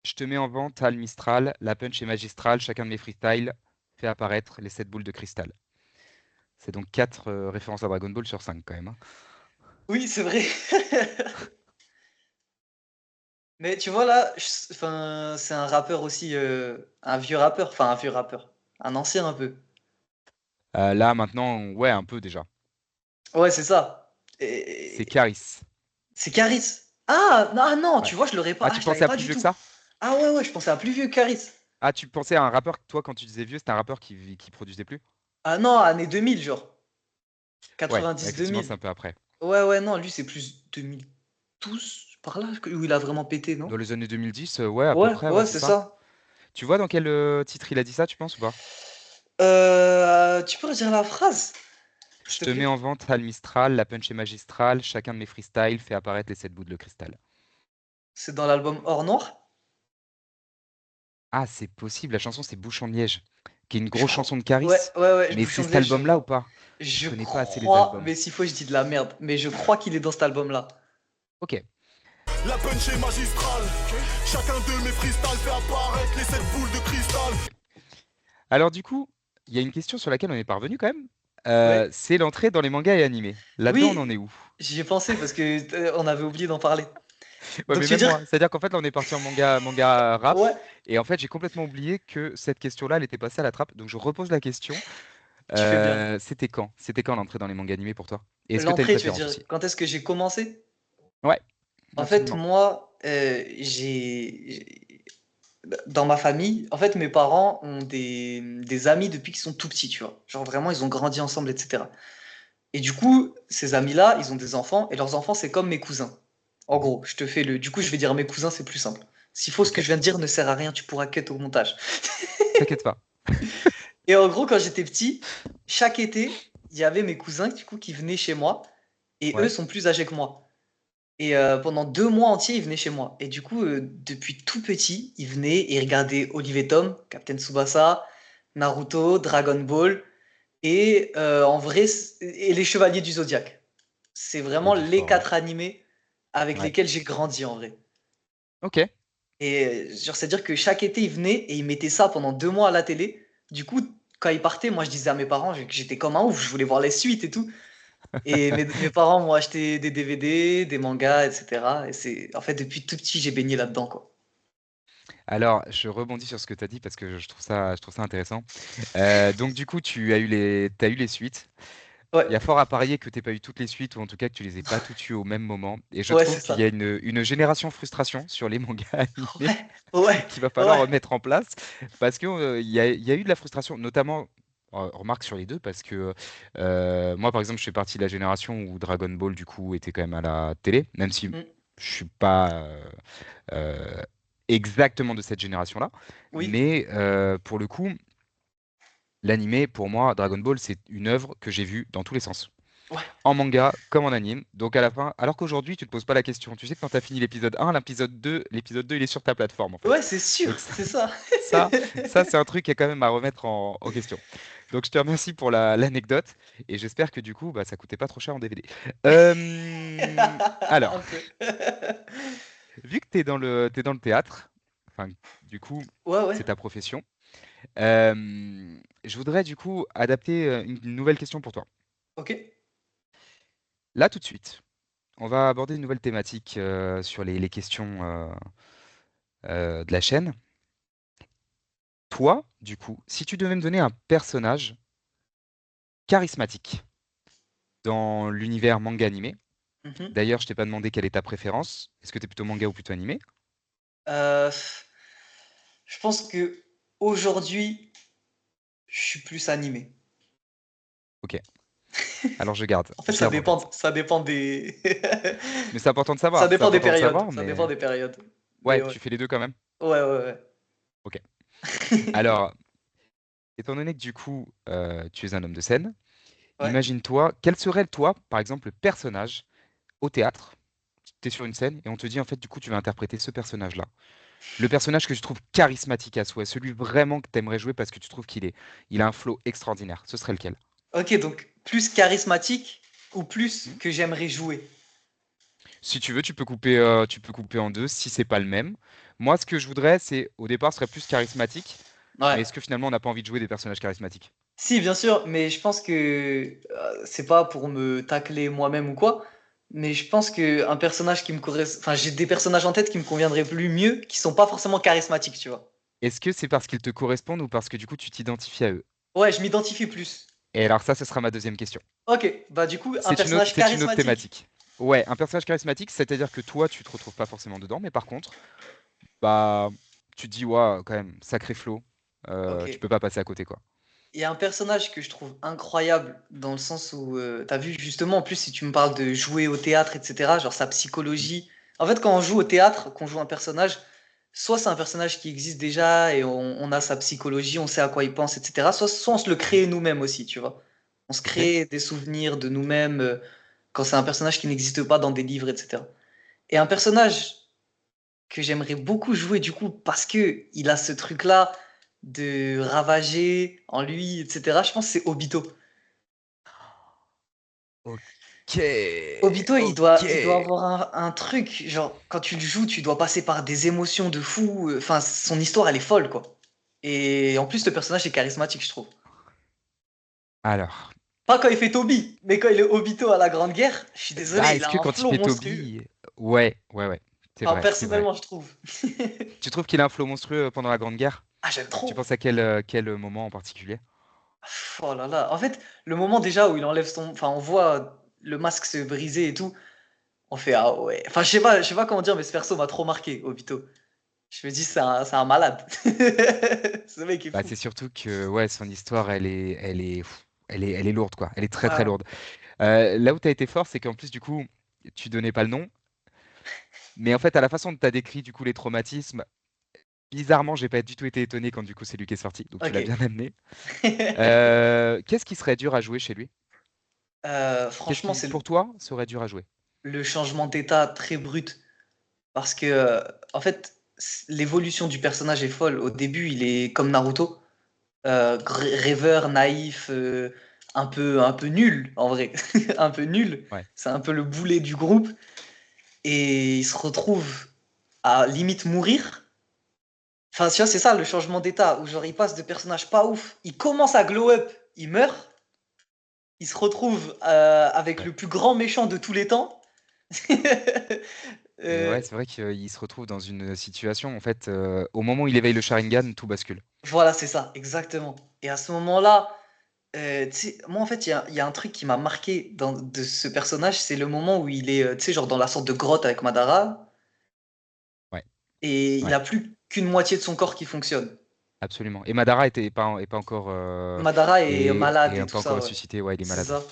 Je te mets en vente, Al Mistral, la punch est magistrale, chacun de mes freestyles fait apparaître les 7 boules de cristal. C'est donc 4 références à Dragon Ball sur 5 quand même, hein.
Oui, c'est vrai. Mais tu vois là, enfin, c'est un rappeur aussi, un vieux rappeur, enfin un vieux rappeur, un ancien un peu.
Là, maintenant, ouais, un peu déjà.
Ouais, c'est ça.
C'est
Et
Caris.
c'est Caris. Ah, non, ah non,
Ouais.
tu vois, je l'aurais pas.
Ah,
Ah,
tu
je l'avais
pensais à
pas
plus
du
vieux que
tout.
ça?
Ah ouais, je pensais à plus vieux que Caris.
Ah, tu pensais à un rappeur, toi, quand tu disais vieux, c'était un rappeur qui produisait plus?
Ah non, année 2000, genre.
Ouais, effectivement,
90-2000.
c'est un peu après.
Ouais, non, lui, c'est plus 2012, par là, où il a vraiment pété, non?
Dans les années 2010, ouais, à peu
Ouais,
près, ouais,
ouais,
c'est
c'est
ça.
ça.
Tu vois dans quel titre il a dit ça, tu penses ou pas?
Tu peux redire la phrase,
Je
s'il te
te mets
plaît?
en vente Al Mistral, la punch est magistrale, chacun de mes freestyles fait apparaître les 7 bouts de cristal.
C'est dans l'album Or Noir?
Ah, c'est possible, la chanson c'est Bouchon de Liège, qui est une
Je
grosse
crois.
chanson de
Ouais,
Caris, mais c'est
Bouchon de
cet
Liège, je
album-là ou
vois.
pas? Je
Je
connais pas assez les
crois,
albums.
mais s'il faut, je dis de la merde. Mais je crois qu'il est dans cet album-là.
Ok.
La punch est magistrale, chacun de mes freestyles fait apparaître les 7 boules de cristal.
Alors du coup, il y a une question sur laquelle on est parvenu quand même.
Ouais.
C'est l'entrée dans les mangas et animés. Là-dedans, on en
Oui,
est où?
j'y ai pensé parce que on avait oublié d'en parler.
Ouais,
Donc
mais
tu veux
même
dire,
moi, c'est-à-dire qu'en fait, là, on est parti en manga rap,
ouais,
et en fait, j'ai complètement oublié que cette question-là, elle était passée à la trappe. Donc, je repose la question.
tu fais bien.
C'était quand? C'était quand l'entrée dans les mangas animés pour toi? Et est-ce que tu as une
L'entrée, tu veux
préférence
dire,
aussi?
quand est-ce que j'ai commencé?
Ouais,
En fait,
absolument.
moi, dans ma famille, en fait, mes parents ont des amis depuis qu'ils sont tout petits, tu vois. Genre vraiment, ils ont grandi ensemble, etc. Et du coup, ces amis-là, ils ont des enfants, et leurs enfants, c'est comme mes cousins. En
Mhm.
gros, je te fais le. Du coup, je vais dire mes cousins, c'est plus simple. S'il faut, ce
Ok,
que je viens de dire ne sert à rien, tu pourras cut au montage.
t'inquiète pas.
Et en gros, quand j'étais petit, chaque été, il y avait mes cousins, du coup, qui venaient chez moi, et eux
Ouais,
sont plus âgés que moi. Et pendant 2 mois entiers, ils venaient chez moi. Et du coup, depuis tout petit, ils venaient et regardaient Olive et Tom, Captain Tsubasa, Naruto, Dragon Ball, et en vrai, et les Chevaliers du Zodiaque. C'est
le
vraiment
du
les
fort, ouais.
4 animés avec
Ouais.
lesquels j'ai grandi en vrai.
Ok.
Et genre, c'est-à-dire que chaque été, ils venaient et ils mettaient ça pendant 2 mois à la télé. Du coup, quand ils partaient, moi, je disais à mes parents que j'étais comme un ouf, je voulais voir les suites et tout. Et mes parents m'ont acheté des DVD, des mangas, etc. Et c'est, en fait, depuis tout petit, j'ai baigné là-dedans, quoi.
Alors, je rebondis sur ce que tu as dit parce que je trouve ça intéressant. Donc, du coup, t'as eu les suites.
Ouais,
Il y a fort à parier que tu pas eu toutes les suites ou en tout cas que tu les aies pas toutes eues au même moment. Et je
ouais, c'est
trouve qu'il y a
ça.
une génération frustration sur les mangas animés
Ouais, ouais,
qu'il va falloir
ouais.
remettre en place parce que il y a eu de la frustration, notamment. Remarque sur les deux parce que moi par exemple je fais partie de la génération où Dragon Ball du coup était quand même à la télé, même si
Mm,
je suis pas euh, exactement de cette génération-là,
oui,
mais pour le coup l'animé pour moi Dragon Ball c'est une œuvre que j'ai vue dans tous les sens
ouais,
en manga comme en anime. Donc à la fin, alors qu'aujourd'hui, tu te poses pas la question. Tu sais que quand tu as fini l'épisode 1, l'épisode 2, il est sur ta plateforme en
ouais,
fait.
c'est sûr,
Donc
c'est ça.
ça, c'est un truc qui est quand même à remettre en question. Donc je te remercie pour l'anecdote et j'espère que du coup, bah, ça coûtait pas trop cher en DVD. Alors,
Un peu.
vu que t'es dans le théâtre, enfin, du coup,
Ouais, ouais,
c'est ta profession, je voudrais du coup adapter une nouvelle question pour toi.
ok,
Là, tout de suite. On va aborder une nouvelle thématique sur les questions de la chaîne. Toi, du coup, si tu devais me donner un personnage charismatique dans l'univers manga animé,
mhm.
d'ailleurs, je t'ai pas demandé quelle est ta préférence. Est-ce que tu es plutôt manga ou plutôt animé?
Euh, je pense que aujourd'hui, je suis plus animé.
Ok, alors
En fait,
je garde en tête.
ça dépend des,
Mais c'est important de
ça
savoir, c'est
dépend des
important de
périodes,
savoir,
ça dépend
mais
des périodes. Mais
ouais,
ouais,
tu fais les deux quand même.
ouais, ouais,
Ok.
ouais.
Alors, étant donné que du coup, tu es un homme de scène,
Ouais,
imagine-toi, quel serait toi, par exemple, le personnage au théâtre? Tu es sur une scène et on te dit en fait, du coup, tu vas interpréter ce personnage-là. Le personnage que tu trouves charismatique à souhait, celui vraiment que tu aimerais jouer parce que tu trouves il a un flow extraordinaire, ce serait lequel?
ok, donc plus charismatique ou plus
Hmm.
que j'aimerais jouer.
Si tu veux, tu peux couper en deux si c'est pas le même. Moi, ce que je voudrais, c'est au départ, ce serait plus charismatique, mais
Ouais.
est-ce que finalement, on n'a pas envie de jouer des personnages charismatiques?
Si, bien sûr, mais je pense que c'est pas pour me tacler moi-même ou quoi, mais je pense que un personnage qui me correspond, enfin, j'ai des personnages en tête qui me conviendraient plus mieux, qui sont pas forcément charismatiques, tu vois.
Est-ce que c'est parce qu'ils te correspondent ou parce que du coup, tu t'identifies à eux?
Ouais, je m'identifie plus.
Et alors ça, ce sera ma deuxième question.
Ok, bah du coup, un personnage
C'est une autre
charismatique.
thématique. Ouais, un personnage charismatique, c'est-à-dire que toi, tu te retrouves pas forcément dedans, mais par contre, bah, tu te dis, ouais, quand même, sacré flow,
Ok.
tu peux pas passer à côté, quoi.
Il y a un personnage que je trouve incroyable dans le sens où, t'as vu justement, en plus, si tu me parles de jouer au théâtre, etc., genre sa
Mm.
psychologie. En fait, quand on joue au théâtre, qu'on joue un personnage, soit c'est un personnage qui existe déjà et on a sa psychologie, on sait à quoi il pense, etc. Soit on se le crée nous-mêmes aussi, tu vois. On se
Ok?
crée des souvenirs de nous-mêmes quand c'est un personnage qui n'existe pas dans des livres, etc. Et un personnage que j'aimerais beaucoup jouer du coup parce que il a ce truc-là de ravager en lui, etc. Je pense que c'est Obito.
Ok,
Obito,
ok.
il doit avoir un truc, genre quand tu le joues, tu dois passer par des émotions de fou. Enfin, son histoire, elle est folle, quoi. Et en plus, le personnage est charismatique, je trouve.
Alors,
Pas quand il fait Toby, mais quand il est Obito à la Grande Guerre, je suis désolé,
bah,
il
est-ce
a
que
un
quand il
flow
fait
monstrueux.
Toby, ouais, ouais, ouais. C'est
Enfin,
vrai, c'est vrai.
personnellement, je trouve.
Tu trouves qu'il a un flow monstrueux pendant la Grande Guerre?
Ah, j'aime
Tu
trop.
penses à quel moment en particulier?
Oh là là. En fait, le moment déjà où il enlève son. Enfin, on voit le masque se briser et tout. On fait ah ouais. Enfin, je sais pas comment dire, mais ce perso m'a trop marqué, Obito. Je me dis, c'est un malade. Ce mec est
Bah,
fou.
c'est surtout que ouais, son histoire, elle est lourde, quoi. Elle est très, très
Ouais.
lourde. Là où tu as été fort, c'est qu'en plus, du coup, tu donnais pas le nom, mais en fait, à la façon dont tu as décrit, du coup, les traumatismes, bizarrement, j'ai pas du tout été étonné quand, du coup, c'est lui qui est sorti, donc tu l'as bien
Ok.
amené. Qu'est-ce qui serait dur à jouer chez lui? Qu'est-ce
Franchement,
qui,
c'est
pour toi, serait dur à jouer?
le changement d'état très brut. Parce que, en fait, l'évolution du personnage est folle. Au début, il est comme Naruto, rêveur, naïf, un peu nul, en vrai. Un peu nul.
Ouais,
C'est un peu le boulet du groupe. Et il se retrouve à limite mourir. Enfin, tu vois, c'est ça le changement d'état, où genre il passe de personnage pas ouf, il commence à glow up, il meurt, il se retrouve avec
ouais.
le plus grand méchant de tous les temps.
Et
Euh,
ouais, c'est vrai qu'il se retrouve dans une situation, en fait, au moment où il éveille le Sharingan, tout bascule.
voilà, c'est ça, exactement. Et à ce moment-là, tu sais, moi en fait, il y a un truc qui m'a marqué de ce personnage, c'est le moment où il est, tu sais, genre dans la sorte de grotte avec Madara,
Ouais,
et il
ouais.
a plus qu'une moitié de son corps qui fonctionne.
Absolument. Et Madara est pas encore
Madara est malade et
est
tout
pas encore
ça, ouais.
ressuscité. Ouais, il est
C'est
malade.
ça.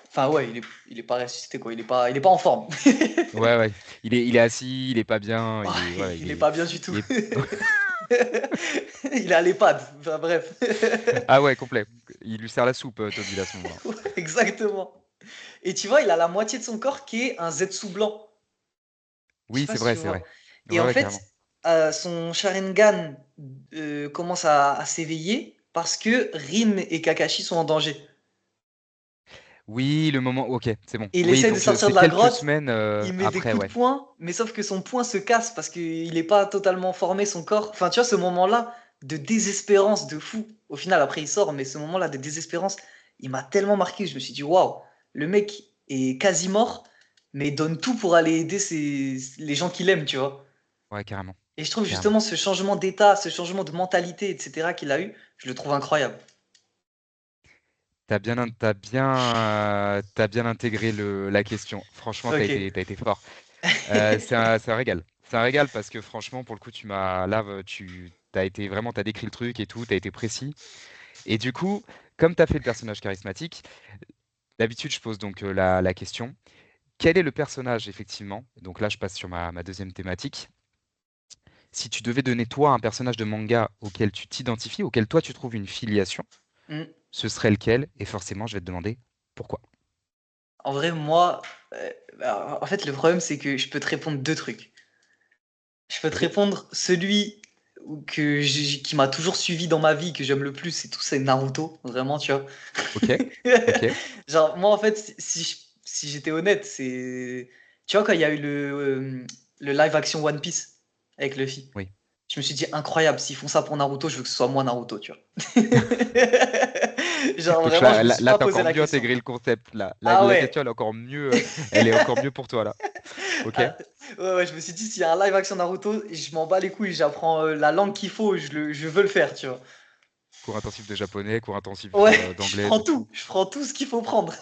Enfin, ouais, il est pas ressuscité, quoi. Il est pas en forme.
Ouais, ouais. Il est assis, il est pas bien.
Ouais,
Voilà,
il est pas bien du
il
tout.
est.
Il est à l'EHPAD. Enfin, bref.
Ah ouais, complet. Il lui sert la soupe, Toby, là, à ce moment-là.
Ouais, exactement. Et tu vois, il a la moitié de son corps qui est un Zetsu blanc. Je sais
Oui,
pas
c'est
si
vrai,
tu
c'est
vois.
vrai.
Et
Ouais,
en
ouais,
fait,
carrément.
son Sharingan commence à s'éveiller parce que Rin et Kakashi sont en danger.
Oui, le moment. Ok, c'est bon.
Et il
Oui,
essaye de
donc
sortir
c'est
de la
quelques
grotte,
semaines
il met des
après,
coups de
ouais.
poing, mais sauf que son poing se casse parce qu'il n'est pas totalement formé, son corps. Enfin, tu vois, ce moment-là de désespérance de fou. Au final, après, il sort, mais ce moment-là de désespérance, il m'a tellement marqué. Je me suis dit, waouh, le mec est quasi mort, mais il donne tout pour aller aider les gens qu'il aime, tu vois.
Ouais, carrément.
Et je trouve
Carrément.
justement ce changement d'état, ce changement de mentalité, etc., qu'il a eu, je le trouve incroyable.
T'as bien intégré la question. Franchement,
Ok.
t'as été fort. C'est un régal. C'est un régal parce que franchement, pour le coup, t'as décrit le truc et tout, t'as été précis. Et du coup, comme t'as fait le personnage charismatique, d'habitude, je pose donc la question, quel est le personnage, effectivement? Donc là, je passe sur ma deuxième thématique. Si tu devais donner toi un personnage de manga auquel tu t'identifies, auquel toi tu trouves une filiation,
Hmm.
ce serait lequel? Et forcément, je vais te demander pourquoi.
En vrai, moi, en fait, le problème, c'est que je peux te répondre deux trucs. Je peux te
Vas-y.
répondre celui qui m'a toujours suivi dans ma vie, que j'aime le plus, c'est Naruto, vraiment, tu vois.
Ok, ok,
Genre, moi, en fait, si j'étais honnête, tu vois, quand il y a eu le live action One Piece avec Luffy,
oui.
je me suis dit, incroyable, s'ils font ça pour Naruto, je veux que ce soit moi Naruto, tu vois. Genre,
Donc
vraiment, je me suis
là,
pas
t'as
posé
encore
la
mieux
question.
intégré le concept.
Ah
La
ouais.
question, elle est encore mieux pour toi là. Ok?
Ah, ouais, ouais, je me suis dit, s'il y a un live action Naruto, je m'en bats les couilles, j'apprends la langue qu'il faut, je veux le faire, tu vois.
Cours intensif de japonais, cours intensif
Ouais,
d'anglais, de tout.
je prends tout ce qu'il faut prendre.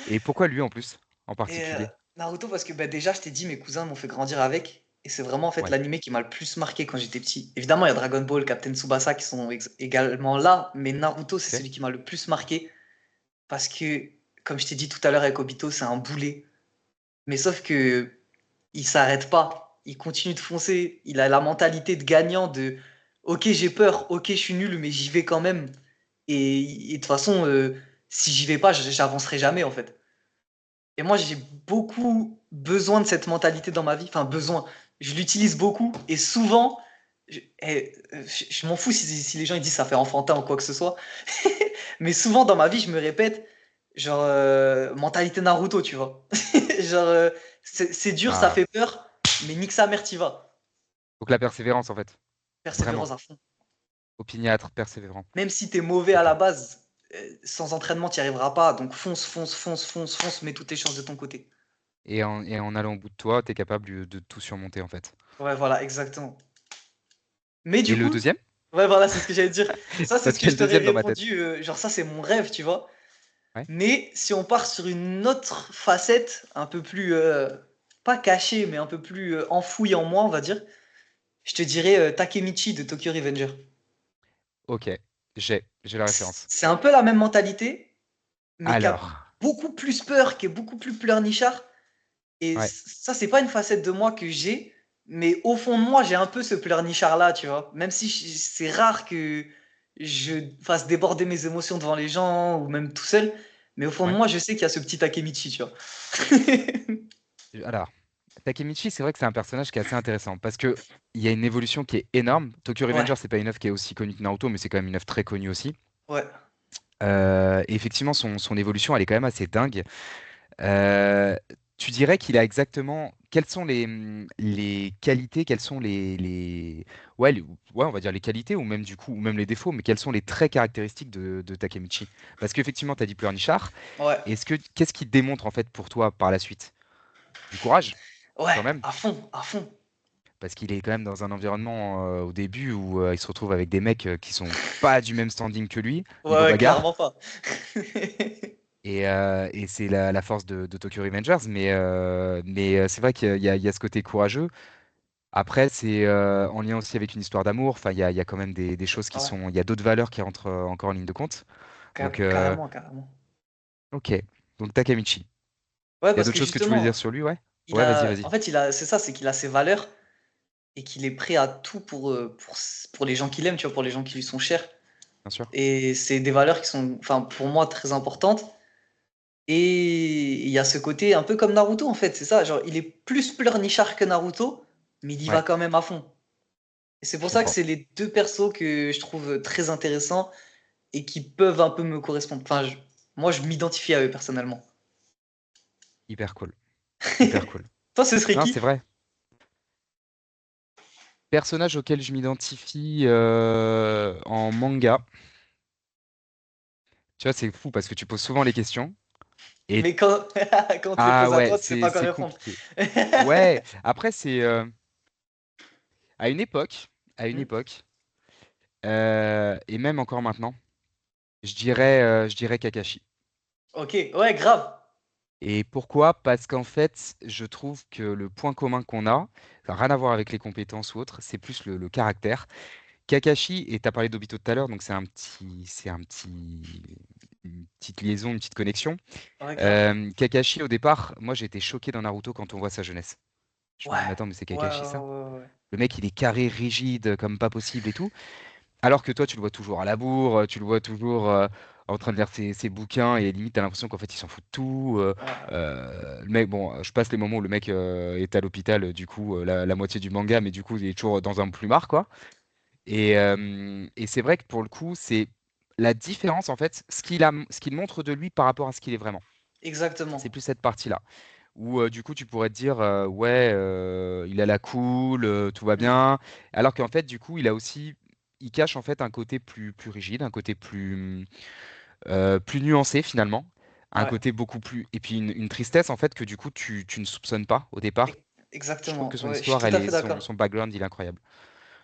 Et pourquoi lui en plus, en
Et
particulier?
Naruto, parce que bah, déjà, je t'ai dit, mes cousins m'ont fait grandir avec, et c'est vraiment en fait
Ouais,
l'animé qui m'a le plus marqué quand j'étais petit. Évidemment, il y a Dragon Ball, Captain Tsubasa qui sont également là, mais Naruto, c'est
ok.
celui qui m'a le plus marqué, parce que, comme je t'ai dit tout à l'heure avec Obito, c'est un boulet. Mais sauf que il s'arrête pas, il continue de foncer, il a la mentalité de gagnant de OK, j'ai peur, OK, je suis nul, mais j'y vais quand même. Et de toute façon, si j'y vais pas, j'avancerai jamais en fait. Et moi, j'ai beaucoup besoin de cette mentalité dans ma vie, enfin besoin. Je l'utilise beaucoup et souvent, je m'en fous si les gens ils disent ça fait enfantin ou quoi que ce soit, mais souvent dans ma vie, je me répète, genre, mentalité Naruto, tu vois. Genre, c'est dur, ça
Ah,
fait peur, mais nique sa mère, t'y vas.
donc la persévérance en fait. Vraiment.
Persévérance à fond.
Opiniâtre, persévérant.
Même si t'es mauvais à
Ok.
la base, sans entraînement, t'y arriveras pas. Donc fonce, fonce, fonce, fonce, fonce, mets toutes tes chances de ton côté.
et en allant au bout de toi, tu es capable de tout surmonter en fait.
Ouais, voilà, exactement. Mais
Et
du
le
coup,
deuxième?
ouais, voilà, c'est ce que j'allais dire. Ça, c'est
Parce
ce
qu'il y
que
a
je
le
t'aurais
deuxième dans ma tête.
répondu. Genre, ça, c'est mon rêve, tu vois.
Ouais.
Mais si on part sur une autre facette, un peu plus, pas cachée, mais un peu plus enfouie en moi, on va dire, je te dirais Takemichi de Tokyo Revenger.
Ok, j'ai la référence.
C'est un peu la même mentalité, mais qui a
Alors,
beaucoup plus peur, qui est beaucoup plus pleurnichard. Et
ouais,
ça, c'est pas une facette de moi que j'ai, mais au fond de moi, j'ai un peu ce pleurnichard-là, tu vois. Même si c'est rare que je fasse déborder mes émotions devant les gens ou même tout seul, mais au fond de
ouais.
moi, je sais qu'il y a ce petit Takemichi, tu vois.
Alors, Takemichi, c'est vrai que c'est un personnage qui est assez intéressant parce que il y a une évolution qui est énorme. Tokyo
Ouais,
Revenger, c'est pas une œuvre qui est aussi connue que Naruto, mais c'est quand même une œuvre très connue aussi.
ouais.
Et effectivement, son évolution, elle est quand même assez dingue. Euh, Tu dirais qu'il a exactement. Quelles sont les qualités, quelles sont ouais, ouais, on va dire les qualités, ou même du coup, ou même les défauts, mais quels sont les traits caractéristiques de Takemichi? Parce qu'effectivement, tu as dit pleurnichard.
Ouais,
Qu'est-ce qu'il démontre en fait pour toi par la suite? Du courage,
ouais,
quand même.
à fond, à fond.
Parce qu'il est quand même dans un environnement au début où il se retrouve avec des mecs qui sont pas du même standing que lui,
Ouais,
niveau
ouais,
bagarre.
clairement pas.
Et c'est la force de Tokyo Revengers, mais c'est vrai qu'il y a ce côté courageux. Après, c'est en lien aussi avec une histoire d'amour. Enfin, il y a quand même des choses qui
Ouais,
sont. Il y a d'autres valeurs qui rentrent encore en ligne de compte. Donc,
carrément, carrément.
ok. Donc, Takamichi.
Ouais,
Il y a
parce
d'autres
que
choses que tu voulais dire
justement,
sur lui, ouais? Ouais, vas-y, vas-y,
en fait, c'est ça, c'est qu'il a ses valeurs et qu'il est prêt à tout pour les gens qu'il aime, tu vois, pour les gens qui lui sont chers.
bien sûr.
Et c'est des valeurs qui sont, enfin, pour moi, très importantes. Et il y a ce côté un peu comme Naruto, en fait, c'est ça. Genre, il est plus pleurnichard que Naruto, mais il y va
Ouais,
quand même à fond. Et c'est
je
pour ça que
comprends.
c'est les deux persos que je trouve très intéressants et qui peuvent un peu me correspondre. Enfin, moi, je m'identifie à eux personnellement.
Hyper cool. Hyper cool.
Toi, ce serait
Non,
qui?
c'est vrai. Personnage auquel je m'identifie en manga. Tu vois, c'est fou parce que tu poses souvent les questions. Et
Mais quand, quand on te les
ah
pose à
ouais,
toi, tu sais pas quoi
c'est
répondre.
compliqué. Ouais, après, c'est à une époque, à une
Hmm.
époque, et même encore maintenant, je dirais Kakashi.
Ok, ouais, grave.
Et pourquoi? Parce qu'en fait, je trouve que le point commun qu'on a, ça n'a rien à voir avec les compétences ou autre, c'est plus le caractère. Kakashi, et tu as parlé d'Obito tout à l'heure, donc une petite liaison, une petite connexion.
Ouais, grave.
Kakashi, au départ, moi j'ai été choqué dans Naruto quand on voit sa jeunesse. Je me dis,
Ouais,
mais attends, mais c'est
ouais,
Kakashi ça?
ouais, ouais, ouais.
Le mec, il est carré, rigide, comme pas possible et tout. Alors que toi, tu le vois toujours à la bourre, tu le vois toujours en train de lire ses bouquins et limite, t'as l'impression qu'en fait, il s'en fout de tout.
Ouais,
Le mec, bon, je passe les moments où le mec est à l'hôpital, du coup, la moitié du manga, mais du coup, il est toujours dans un plumard, quoi. Et c'est vrai que pour le coup, c'est la différence, en fait, ce qu'il montre de lui par rapport à ce qu'il est vraiment. C'est
exactement.
plus cette partie-là. Où du coup, tu pourrais te dire, ouais, il a la cool, tout va
Hmm.
bien. Alors qu'en fait, du coup, il cache en fait un côté plus rigide, un côté plus nuancé finalement, un
Ouais,
côté beaucoup plus. Et puis une tristesse en fait que du coup, tu ne soupçonnes pas au départ. Je trouve que
exactement.
son
Ouais, je suis
histoire,
tout à fait
son
d'accord.
background, il est incroyable.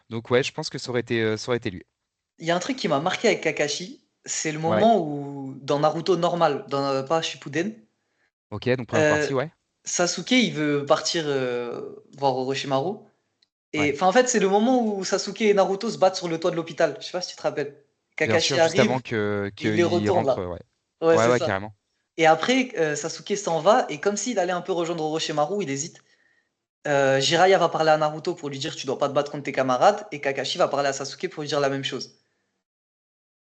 Donc ouais, je pense que ça aurait été lui.
Il y a un truc qui m'a marqué avec Kakashi, c'est le
Ouais.
moment où, dans Naruto normal, dans, pas Shippuden,
Ok, donc première
euh,
partie, ouais.
Sasuke, il veut partir voir Orochimaru. Et
Ouais.
enfin, en fait, c'est le moment où Sasuke et Naruto se battent sur le toit de l'hôpital. Je sais pas si tu te rappelles.
Bien
Kakashi
sûr, juste avant
arrive,
que
et il les
qu'il
retourne
rentre,
là.
ouais.
Ouais,
Ouais,
c'est
ouais,
ça.
carrément.
Et après, Sasuke s'en va, et comme s'il allait un peu rejoindre Orochimaru, il hésite. Jiraiya va parler à Naruto pour lui dire tu dois pas te battre contre tes camarades, et Kakashi va parler à Sasuke pour lui dire la même chose.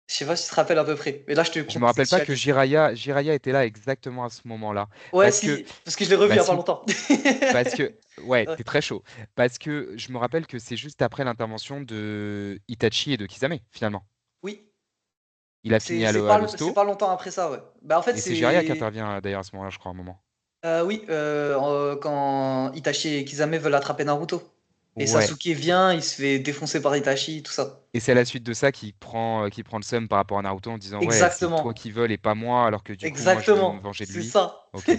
Je sais pas si tu te rappelles à peu près. Mais là, je te
Je me rappelle pas que
contextualise.
Jiraiya était là exactement à ce moment-là.
Ouais,
Parce que,
si, parce que je l'ai revu il
bah
y a pas
si,
longtemps.
ouais,
Ouais.
t'es très chaud. Parce que je me rappelle que c'est juste après l'intervention de Itachi et de Kisame, finalement.
Oui,
Il a fini à
c'est
l'hosto,
pas longtemps après ça, ouais. Bah, en fait,
et c'est Jiraiya qui
c'est.
intervient d'ailleurs à ce moment-là, je crois, à un moment.
Oui, quand Itachi et Kisame veulent attraper Naruto. Et
Ouais,
Sasuke vient, il se fait défoncer par Itachi, tout ça.
et c'est à la suite de ça qu'il prend le seum par rapport à Naruto en disant, ouais, c'est toi
Exactement.
qui veux et pas moi, alors que du coup, moi, je veux me
Exactement.
venger de
C'est
lui.
ça.
Ok,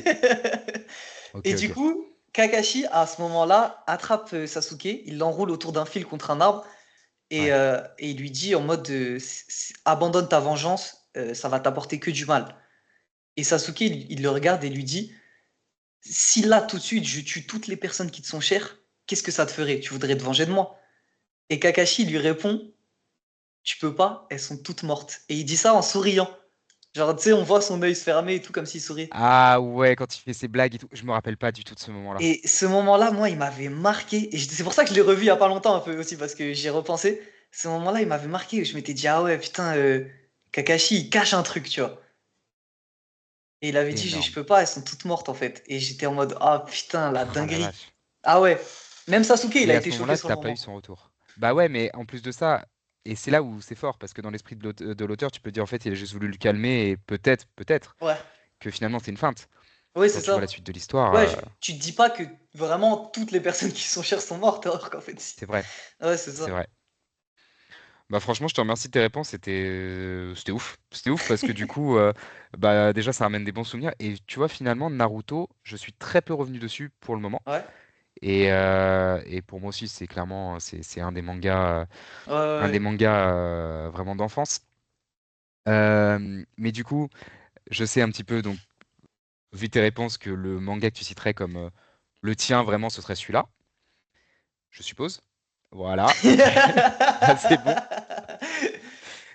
Ok,
Et du
ok.
coup, Kakashi, à ce moment-là, attrape Sasuke, il l'enroule autour d'un fil contre un arbre
Ouais.
et il lui dit en mode abandonne ta vengeance, ça va t'apporter que du mal. Et Sasuke, il le regarde et lui dit si là, tout de suite, je tue toutes les personnes qui te sont chères, qu'est-ce que ça te ferait? Tu voudrais te venger de moi? Et Kakashi lui répond tu peux pas, elles sont toutes mortes. Et il dit ça en souriant. Genre, tu sais, on voit son œil se fermer et tout, comme s'il souriait.
Ah ouais, quand il fait ses blagues et tout. Je me rappelle pas du tout de ce moment-là.
Et ce moment-là, moi, il m'avait marqué. Et c'est pour ça que je l'ai revu il y a pas longtemps un peu aussi, parce que j'y ai repensé. Ce moment-là, il m'avait marqué. Je m'étais dit, ah ouais, putain, Kakashi, il cache un truc, tu vois. Et il avait dit, je
Énorme.
peux pas, elles sont toutes mortes en fait. Et j'étais en mode, ah putain, la
Oh la
dinguerie.
vache.
Ah ouais. Même Sasuke, il
Et
a
à
été
ce
choqué
moment-là,
sur le
t'as pas eu
moment.
son retour. Bah ouais, mais en plus de ça, et c'est là où c'est fort, parce que dans l'esprit de l'auteur, tu peux dire en fait, il a juste voulu le calmer et peut-être
Ouais.
que finalement c'est une feinte.
Ouais, c'est
Quand tu vois la
ça.
suite de l'histoire,
Ouais, tu te dis pas que vraiment toutes les personnes qui sont chères sont mortes, alors qu'en fait, si.
c'est vrai,
Ouais, c'est
c'est
ça.
vrai. Bah franchement, je te remercie de tes réponses, c'était ouf. C'était ouf parce que du coup, bah déjà ça ramène des bons souvenirs. Et tu vois, finalement, Naruto, je suis très peu revenu dessus pour le moment.
Ouais.
Et pour moi aussi, c'est clairement, c'est
Ouais, ouais,
un des
ouais.
mangas vraiment d'enfance. Mais du coup, je sais un petit peu, donc, vu tes réponses, que le manga que tu citerais comme le tien, vraiment, ce serait celui-là, je suppose. Voilà, bah, c'est bon.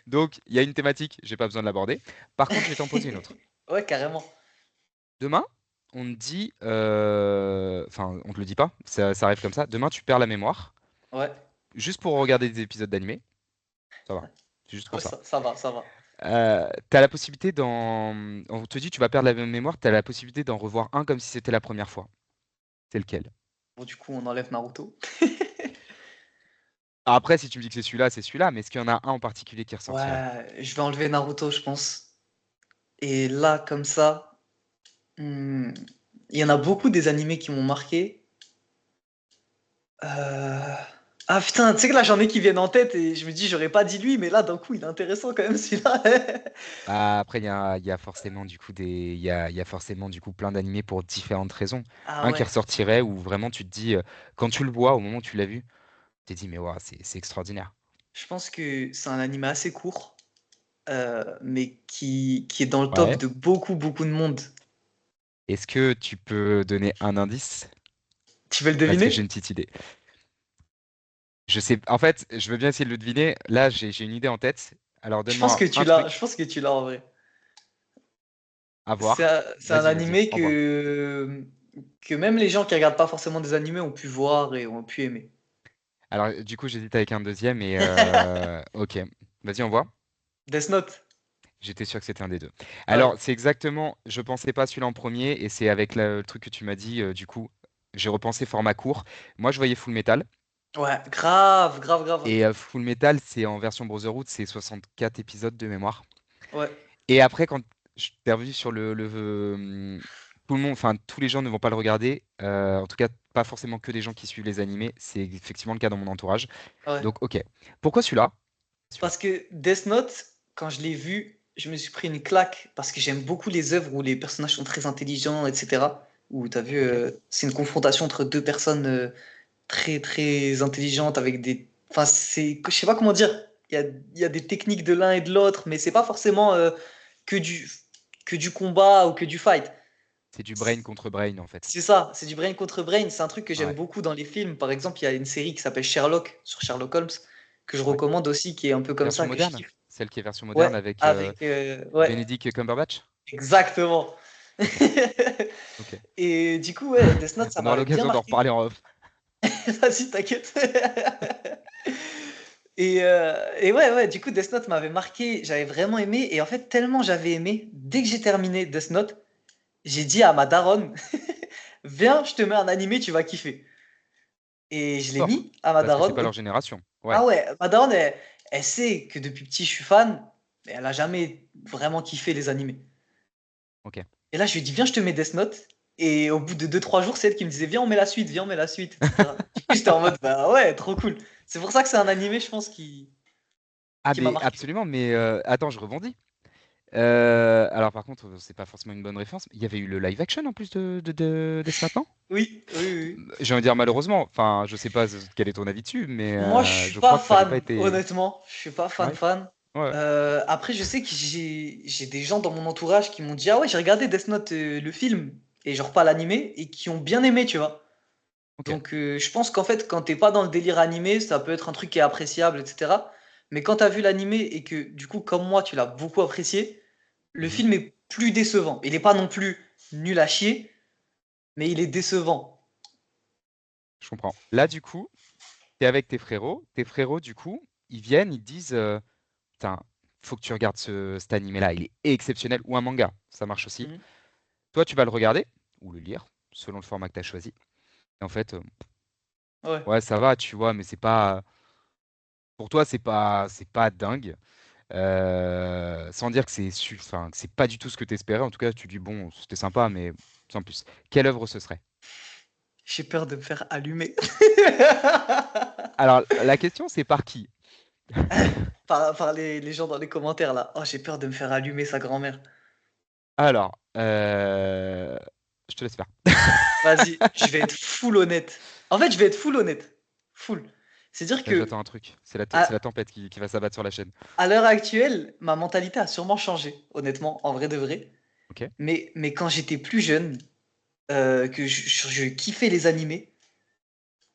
Donc, il y a une thématique, j'ai pas besoin de l'aborder. Par contre, je vais t'en poser une autre.
Ouais, carrément.
Demain, on te dit, enfin, on te le dit pas, ça arrive comme ça. Demain, tu perds la mémoire,
Ouais.
juste pour regarder des épisodes d'animé. Ça va, c'est juste pour
Ouais,
ça.
ça va, ça va.
T'as la possibilité on te dit, tu vas perdre la mémoire, t'as la possibilité d'en revoir un comme si c'était la première fois. C'est lequel?
Bon, du coup, on enlève Naruto.
Après, si tu me dis que c'est celui-là, mais est-ce qu'il y en a un en particulier qui ressortirait?
Ouais, je vais enlever Naruto, je pense. Et là, comme ça, hmm, il y en a beaucoup des animés qui m'ont marqué. Euh, Ah putain, tu sais que là, j'en ai qui viennent en tête et je me dis, j'aurais pas dit lui, mais là, d'un coup, il est intéressant quand même, celui-là.
Bah, après, il y a forcément du coup il y a forcément du coup plein d'animés pour différentes raisons.
Ah
Un qui
ouais.
ressortirait où vraiment tu te dis, quand tu le vois, au moment où tu l'as vu, tu te dis, mais waouh, c'est extraordinaire.
Je pense que c'est un animé assez court, mais qui est dans le top
Ouais.
de beaucoup, beaucoup de monde.
Est-ce que tu peux donner un indice?
Tu veux le
Parce que j'ai
deviner?
une petite idée. Je sais, en fait, je veux bien essayer de le deviner. Là, j'ai une idée en tête. Alors,
Je pense que
donne-moi
tu
un
l'as. Je
truc
pense que tu l'as en vrai.
à voir.
C'est un
Vas-y,
animé
envoie.
que même les gens qui regardent pas forcément des animés ont pu voir et ont pu aimer.
Alors, du coup, j'hésite avec un deuxième et ok. Vas-y, envoie.
Death Note.
J'étais sûr que c'était un des deux.
Ouais.
Alors, c'est exactement, je pensais pas celui-là en premier et c'est avec le truc que tu m'as dit, du coup, j'ai repensé format court. Moi, je voyais Full Metal
Ouais, grave, grave, grave.
et Full Metal, c'est en version Brotherhood, c'est 64 épisodes de mémoire.
Ouais.
Et après, quand je t'ai revu sur tout le monde, enfin tous les gens ne vont pas le regarder. En tout cas, pas forcément que des gens qui suivent les animés. C'est effectivement le cas dans mon entourage.
Ouais.
Donc, ok. Pourquoi celui-là? Celui-là.
Parce que Death Note, quand je l'ai vu, je me suis pris une claque parce que j'aime beaucoup les œuvres où les personnages sont très intelligents, etc. Où t'as vu,
Ok.
c'est une confrontation entre deux personnes très très intelligentes avec des. Enfin, je sais pas comment dire. Il y a des techniques de l'un et de l'autre, mais c'est pas forcément que du que du combat ou que du fight.
C'est du brain contre brain en fait.
C'est ça, c'est du brain contre brain. C'est un truc que j'aime
Ouais.
beaucoup dans les films. Par exemple, il y a une série qui s'appelle Sherlock sur Sherlock Holmes que je
Ouais.
recommande aussi, qui est un peu comme
Version
ça, que je
moderne?
kiffe.
Celle qui est version moderne
Ouais,
avec
avec ouais,
Benedict Cumberbatch?
exactement.
Ok. Ok.
Et du coup, ouais, Death Note, ça
On aura
m'avait bien
l'occasion d'en
marqué.
reparler en off.
Vas-y, t'inquiète. Et ouais, ouais, du coup, Death Note m'avait marqué, j'avais vraiment aimé. Et en fait, tellement j'avais aimé, dès que j'ai terminé Death Note, j'ai dit à ma daronne, viens, je te mets un animé, tu vas kiffer. Et je l'ai
Fort.
mis à ma
Parce que c'est
daronne.
pas
Et
leur génération. Ouais.
ah ouais, ma daronne, elle sait que depuis petit, je suis fan, mais elle a jamais vraiment kiffé les animés.
Ok.
Et là, je lui ai dit, viens, je te mets Death Note. Et au bout de 2 3 jours, c'est elle qui me disait, viens, on met la suite, viens, on met la suite, etc. Du coup, j'étais en mode, bah ouais, trop cool. C'est pour ça que c'est un animé, je pense,
Ah
qui m'a
mais
marqué.
absolument, mais attends, je rebondis. Alors alors par contre, c'est pas forcément une bonne référence. Il y avait eu le live action en plus de Death Note, non?
Oui, oui, oui.
J'ai envie de dire malheureusement. Enfin, je sais pas quel est ton avis dessus, mais
Moi, je suis
je
pas
crois que ça n'avait pas
fan,
été.
honnêtement. Je suis pas fan
Ouais,
fan.
ouais.
Après, je sais que j'ai des gens dans mon entourage qui m'ont dit, ah ouais, j'ai regardé Death Note, le film, et genre pas l'animé, et qui ont bien aimé, tu vois.
Ok.
Donc, je pense qu'en fait, quand t'es pas dans le délire animé, ça peut être un truc qui est appréciable, etc. Mais quand t'as vu l'animé et que, du coup, comme moi, tu l'as beaucoup apprécié, le
Mhm.
film est plus décevant. Il est pas non plus nul à chier, mais il est décevant.
Je comprends. Là, du coup, t'es avec tes frérots. Tes frérots, du coup, ils viennent, ils te disent, putain, faut que tu regardes cet animé-là. Il est exceptionnel. Ou un manga, ça marche aussi.
Mhm.
Toi, tu vas le regarder ou le lire, selon le format que tu as choisi. Et en fait,
Ouais.
ouais, ça va, tu vois, mais c'est pas. Pour toi, c'est pas dingue. Sans dire que enfin, que c'est pas du tout ce que tu espérais. En tout cas, tu dis, bon, c'était sympa, mais sans plus. Quelle œuvre ce serait?
J'ai peur de me faire allumer.
Alors, la question, c'est par qui?
Par les gens dans les commentaires là. Oh, j'ai peur de me faire allumer sa grand-mère.
Alors, je te laisse faire.
Vas-y, je vais être full honnête. En fait, je vais être full honnête. Full. C'est-à-dire
Là,
que
j'attends un truc. C'est la
à,
tempête qui va s'abattre sur la chaîne.
à l'heure actuelle, ma mentalité a sûrement changé, honnêtement, en vrai de vrai.
Ok?
Mais quand j'étais plus jeune, que je kiffais les animés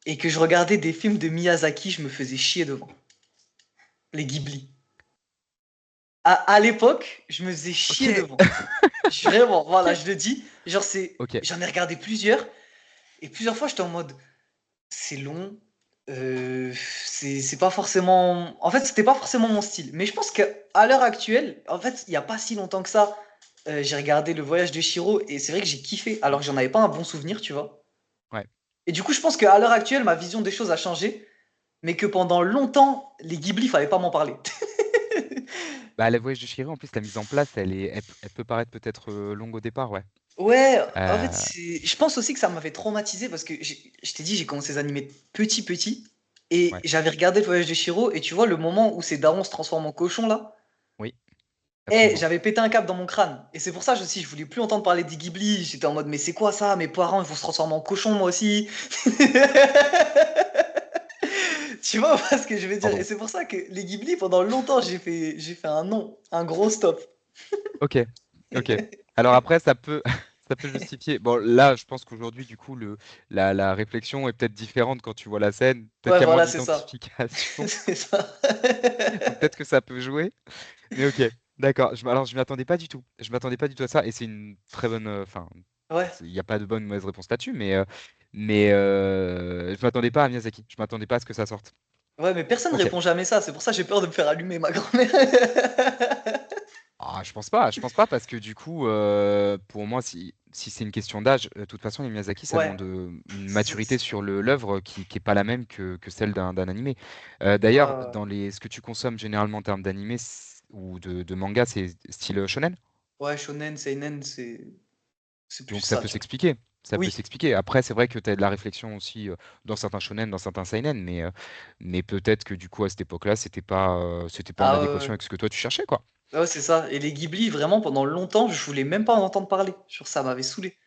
et que je regardais des films de Miyazaki, je me faisais chier devant. Les Ghibli. À l'époque, je me faisais chier
Ok.
devant. Vraiment, voilà, je le dis. Genre,
Ok.
j'en ai regardé plusieurs. Et plusieurs fois, j'étais en mode, c'est long. C'est pas forcément. En fait, c'était pas forcément mon style. Mais je pense qu'à l'heure actuelle, en fait, il y a pas si longtemps que ça, j'ai regardé Le Voyage de Chihiro et c'est vrai que j'ai kiffé, alors que j'en avais pas un bon souvenir, tu vois.
Ouais.
Et du coup, je pense qu'à l'heure actuelle, ma vision des choses a changé, mais que pendant longtemps, les Ghibli, fallait pas m'en parler.
Bah, la Voyage de Chihiro, en plus, la mise en place, elle peut paraître peut-être longue au départ, ouais.
Ouais, en fait,
Euh,
je pense aussi que ça m'avait traumatisé parce que je t'ai dit, j'ai commencé les animés petit petit et
ouais.
j'avais regardé Le Voyage de Chihiro et tu vois le moment où ses darons se transforment en cochon là.
Oui,
Eh,
absolument.
j'avais pété un câble dans mon crâne. Et c'est pour ça aussi, je voulais plus entendre parler des Ghibli. J'étais en mode, mais c'est quoi ça? Mes parents, ils vont se transformer en cochon, moi aussi. Tu vois pas ce que je veux dire? Et
Pardon.
c'est pour ça que les Ghibli, pendant longtemps, j'ai fait un non, un gros stop.
Ok, ok. Alors après, ça peut, ça peut justifier. Bon, là, je pense qu'aujourd'hui, du coup, la réflexion est peut-être différente quand tu vois la scène. Peut-être
Ouais,
qu'il y a moins
voilà, c'est ça.
d'identification.
C'est ça.
Donc peut-être que ça peut jouer. Mais ok, d'accord. Alors, je m'attendais pas du tout. Je m'attendais pas du tout à ça. Et c'est une très bonne. Enfin,
Ouais,
il n'y a pas de bonne ou mauvaise réponse là-dessus. Mais je m'attendais pas à Miyazaki. Je m'attendais pas à ce que ça sorte.
ouais, mais personne
Ok.
répond jamais ça. C'est pour ça que j'ai peur de me faire allumer, ma grand-mère.
Ah, je pense pas. Je pense pas parce que du coup, pour moi, si c'est une question d'âge, de toute façon, les Miyazaki, ça
Ouais.
demande une
C'est-
maturité
c'est-
sur l'œuvre qui est pas la même que celle d'un animé. D'ailleurs,
Ouais,
ce que tu consommes généralement en termes d'animé ou de manga, c'est style shonen.
ouais, shonen, seinen, c'est plus
Donc ça
ça,
peut
tu vois.
s'expliquer. Ça peut
Oui.
s'expliquer. Après, c'est vrai que tu as de la réflexion aussi dans certains shonen, dans certains seinen, mais peut-être que du coup, à cette époque-là, c'était pas en
Ah ouais,
adéquation
ouais.
avec ce que toi tu cherchais, quoi.
Ouais, c'est ça. Et les Ghibli, vraiment, pendant longtemps, je voulais même pas en entendre parler. Genre, ça m'avait saoulé.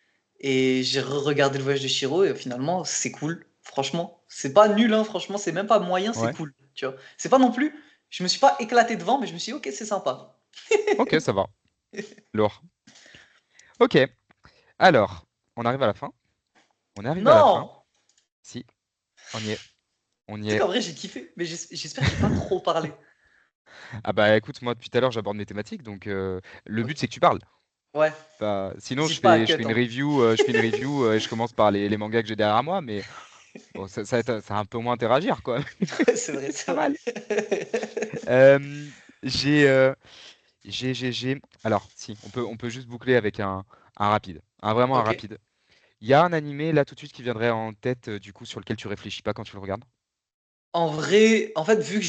Et j'ai regardé le voyage de Shiro et finalement, c'est cool. Franchement, c'est pas nul, hein. Franchement, c'est même pas moyen, c'est
Ouais.
cool. Tu vois. C'est pas non plus. Je me suis pas éclaté devant, mais je me suis dit, ok, c'est sympa.
Ok, ça va. Lourd. Ok. Alors, on arrive à la fin. On arrive à la fin.
Non!
Si, on y est. On y
Tu sais
est.
qu'en vrai, j'ai kiffé, mais j'espère que j'ai pas trop parlé.
Ah bah écoute, moi depuis tout à l'heure j'aborde mes thématiques, donc le
Ok.
but c'est que tu parles.
Ouais,
Sinon
n'hésite pas à
je
cut,
fais une
hein.
review, et je commence par les mangas que j'ai derrière moi, mais bon, ça va un peu moins interagir quoi.
C'est vrai, c'est
Pas
vrai.
mal. Euh, j'ai, euh, j'ai. Alors, si, on peut juste boucler avec un rapide, vraiment un
Ok.
rapide. Il y a un animé là tout de suite qui viendrait en tête du coup sur lequel tu réfléchis pas quand tu le regardes.
En vrai, en fait, vu que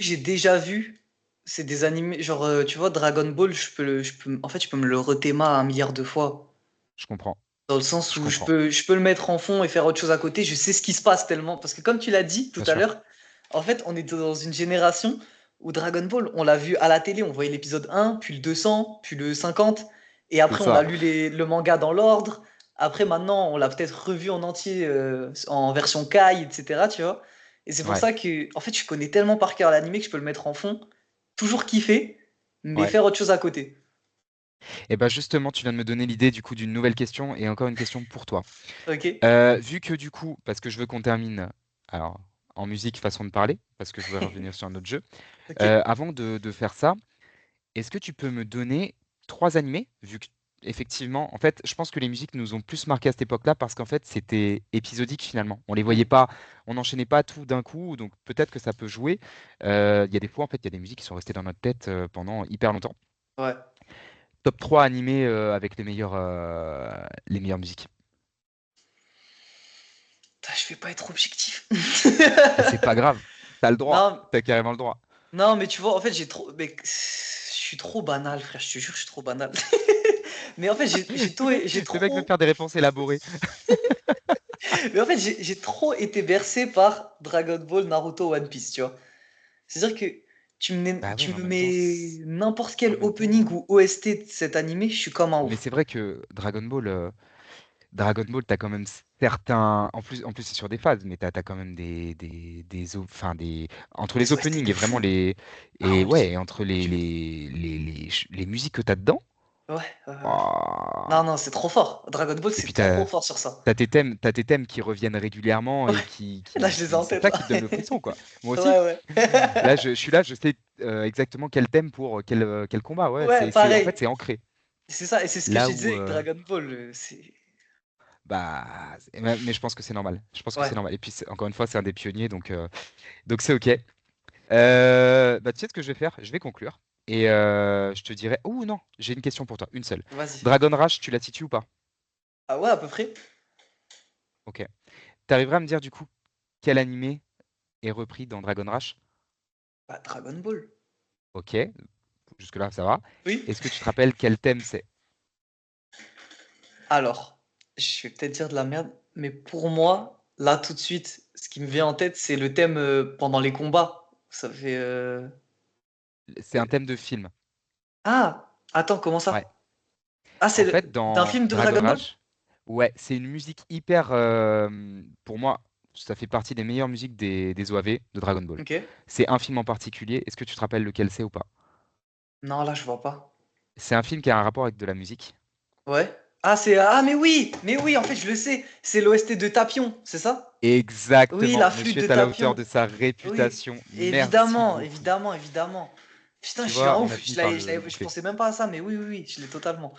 j'ai déjà vu, c'est des animés, genre, tu vois, Dragon Ball, en fait, je peux me le rethéma un milliard de fois.
Je comprends,
Dans le sens
je
où je
comprends,
peux, je peux le mettre en fond et faire autre chose à côté. Je sais ce qui se passe tellement. Parce que comme tu l'as dit tout
bien
à
sûr.
l'heure, en fait, on est dans une génération où Dragon Ball, on l'a vu à la télé, on voyait l'épisode 1, puis le 200, puis le 50, et
C'est
après on a
ça.
lu le manga dans l'ordre. Après maintenant, on l'a peut-être revu en entier en version Kai, etc. Tu vois. Et c'est pour
Ouais,
ça que, en fait, je connais tellement par cœur l'anime que je peux le mettre en fond, toujours kiffer, mais
ouais.
faire autre chose à côté.
Et bah justement, tu viens de me donner l'idée du coup d'une nouvelle question et encore une question pour toi.
Ok?
Vu que du coup, parce que je veux qu'on termine alors en musique façon de parler, parce que je veux revenir sur un autre jeu.
Ok?
Avant de faire ça, est-ce que tu peux me donner 3 animés? Vu que effectivement, en fait, je pense que les musiques nous ont plus marqué à cette époque-là parce qu'en fait, c'était épisodique finalement. On les voyait
Hmm.
pas, on n'enchaînait pas tout d'un coup, donc peut-être que ça peut jouer. Il y a des fois, en fait, il y a des musiques qui sont restées dans notre tête pendant hyper longtemps.
Ouais.
Top 3 animés avec les meilleures musiques.
Putain, je vais pas être objectif.
Et c'est pas grave, t'as le droit,
Non,
t'as carrément le droit.
non, mais tu vois, en fait, j'ai trop. Mais je suis trop banal, frère, je te jure, je suis trop banal. Mais en fait, j'ai
Le mec veut
trop.
faire des réponses élaborées.
Mais en fait, j'ai trop été bercé par Dragon Ball, Naruto, One Piece, tu vois. C'est-à-dire que
Bah ouais,
tu
mais en
me
même temps,
mets n'importe
en
quel
même
opening
temps.
ou OST de cet animé, je suis comme un
Mais
ouf.
c'est vrai que Dragon Ball, t'as quand même certains. En plus, c'est sur des phases, mais t'as quand même enfin entre les
Des OST
openings
de
et vraiment
fou.
les
Ah
et
oui.
ouais, et entre les musiques que t'as dedans.
Ouais, ouais, ouais.
Oh.
Non, non, c'est trop fort. Dragon Ball,
Et
c'est
puis
trop fort sur ça.
t'as tes thèmes qui reviennent régulièrement
Ouais,
et
là, je les ai en
c'est
tête,
ça
là.
qui te donne le frisson, quoi. Moi aussi.
Ouais, ouais.
Là, je suis là, je sais exactement quel thème pour quel combat. Ouais,
Ouais,
en fait,
pareil.
c'est ancré.
C'est ça, et c'est ce que je
Là
te
où
disais avec Dragon Ball. C'est.
bah, mais je pense que c'est normal. Je pense que
Ouais,
c'est normal. Et puis encore une fois, c'est un des pionniers, donc c'est ok. Bah, tu sais ce que je vais faire? Je vais conclure. Et je te dirai. Oh non, j'ai une question pour toi, une seule.
vas-y.
Dragon Rush, tu la situes ou pas?
Ah ouais, à peu près.
Ok. T'arriveras à me dire du coup quel animé est repris dans Dragon Rush?
Bah, Dragon Ball.
Ok, jusque-là ça va.
Oui.
Est-ce que tu te rappelles quel thème c'est?
Alors, je vais peut-être dire de la merde, mais pour moi, là, tout de suite, ce qui me vient en tête, c'est le thème pendant les combats. Ça fait.
C'est un thème de film.
Ah! Attends, comment
Ouais.
ça? Ah,
En
c'est
fait,
d'un
dans
film de
Dragon
Dragon Ball?
Rush, ouais, c'est une musique hyper. Pour moi, ça fait partie des meilleures musiques des OAV de Dragon Ball.
Ok.
C'est un film en particulier. Est-ce que tu te rappelles lequel c'est ou pas?
Non, là, je vois pas.
C'est un film qui a un rapport avec de la musique.
Ouais. Ah, c'est. Ah, mais oui! Mais oui, en fait, je le sais. C'est l'OST de Tapion, c'est ça? Oui,
Exactement,
la flûte
monsieur
de
est à la hauteur
Tapion.
de sa
Oui,
réputation. Merci
évidemment,
beaucoup.
évidemment, évidemment. Putain,
Tu
je suis un
vois, on a
ouf.
fini par le
Je
boucler.
pensais même pas à ça, mais oui, oui, oui, je l'ai totalement.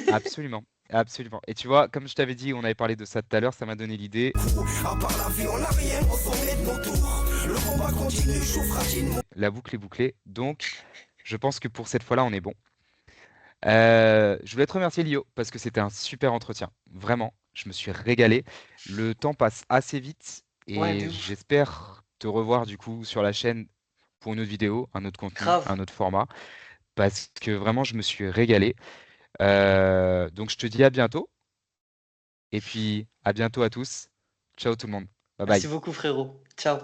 Absolument, absolument. Et tu vois, comme je t'avais dit, on avait parlé de ça tout à l'heure, ça m'a donné l'idée.
À part la vie, on n'a rien, on s'en met de mon tour. Le combat continue, chaud fragile.
La boucle est bouclée. Donc, je pense que pour cette fois-là, on est bon. Je voulais te remercier, Lio, parce que c'était un super entretien. Vraiment, je me suis régalé. Le temps passe assez vite
Ouais, de
et
ouf.
j'espère te revoir du coup sur la chaîne pour une autre vidéo, un autre contenu,
Grave.
un autre format, parce que vraiment, je me suis régalé. Donc, je te dis à bientôt et puis à bientôt à tous. Ciao tout le monde. Bye
Merci
bye.
beaucoup, frérot. Ciao.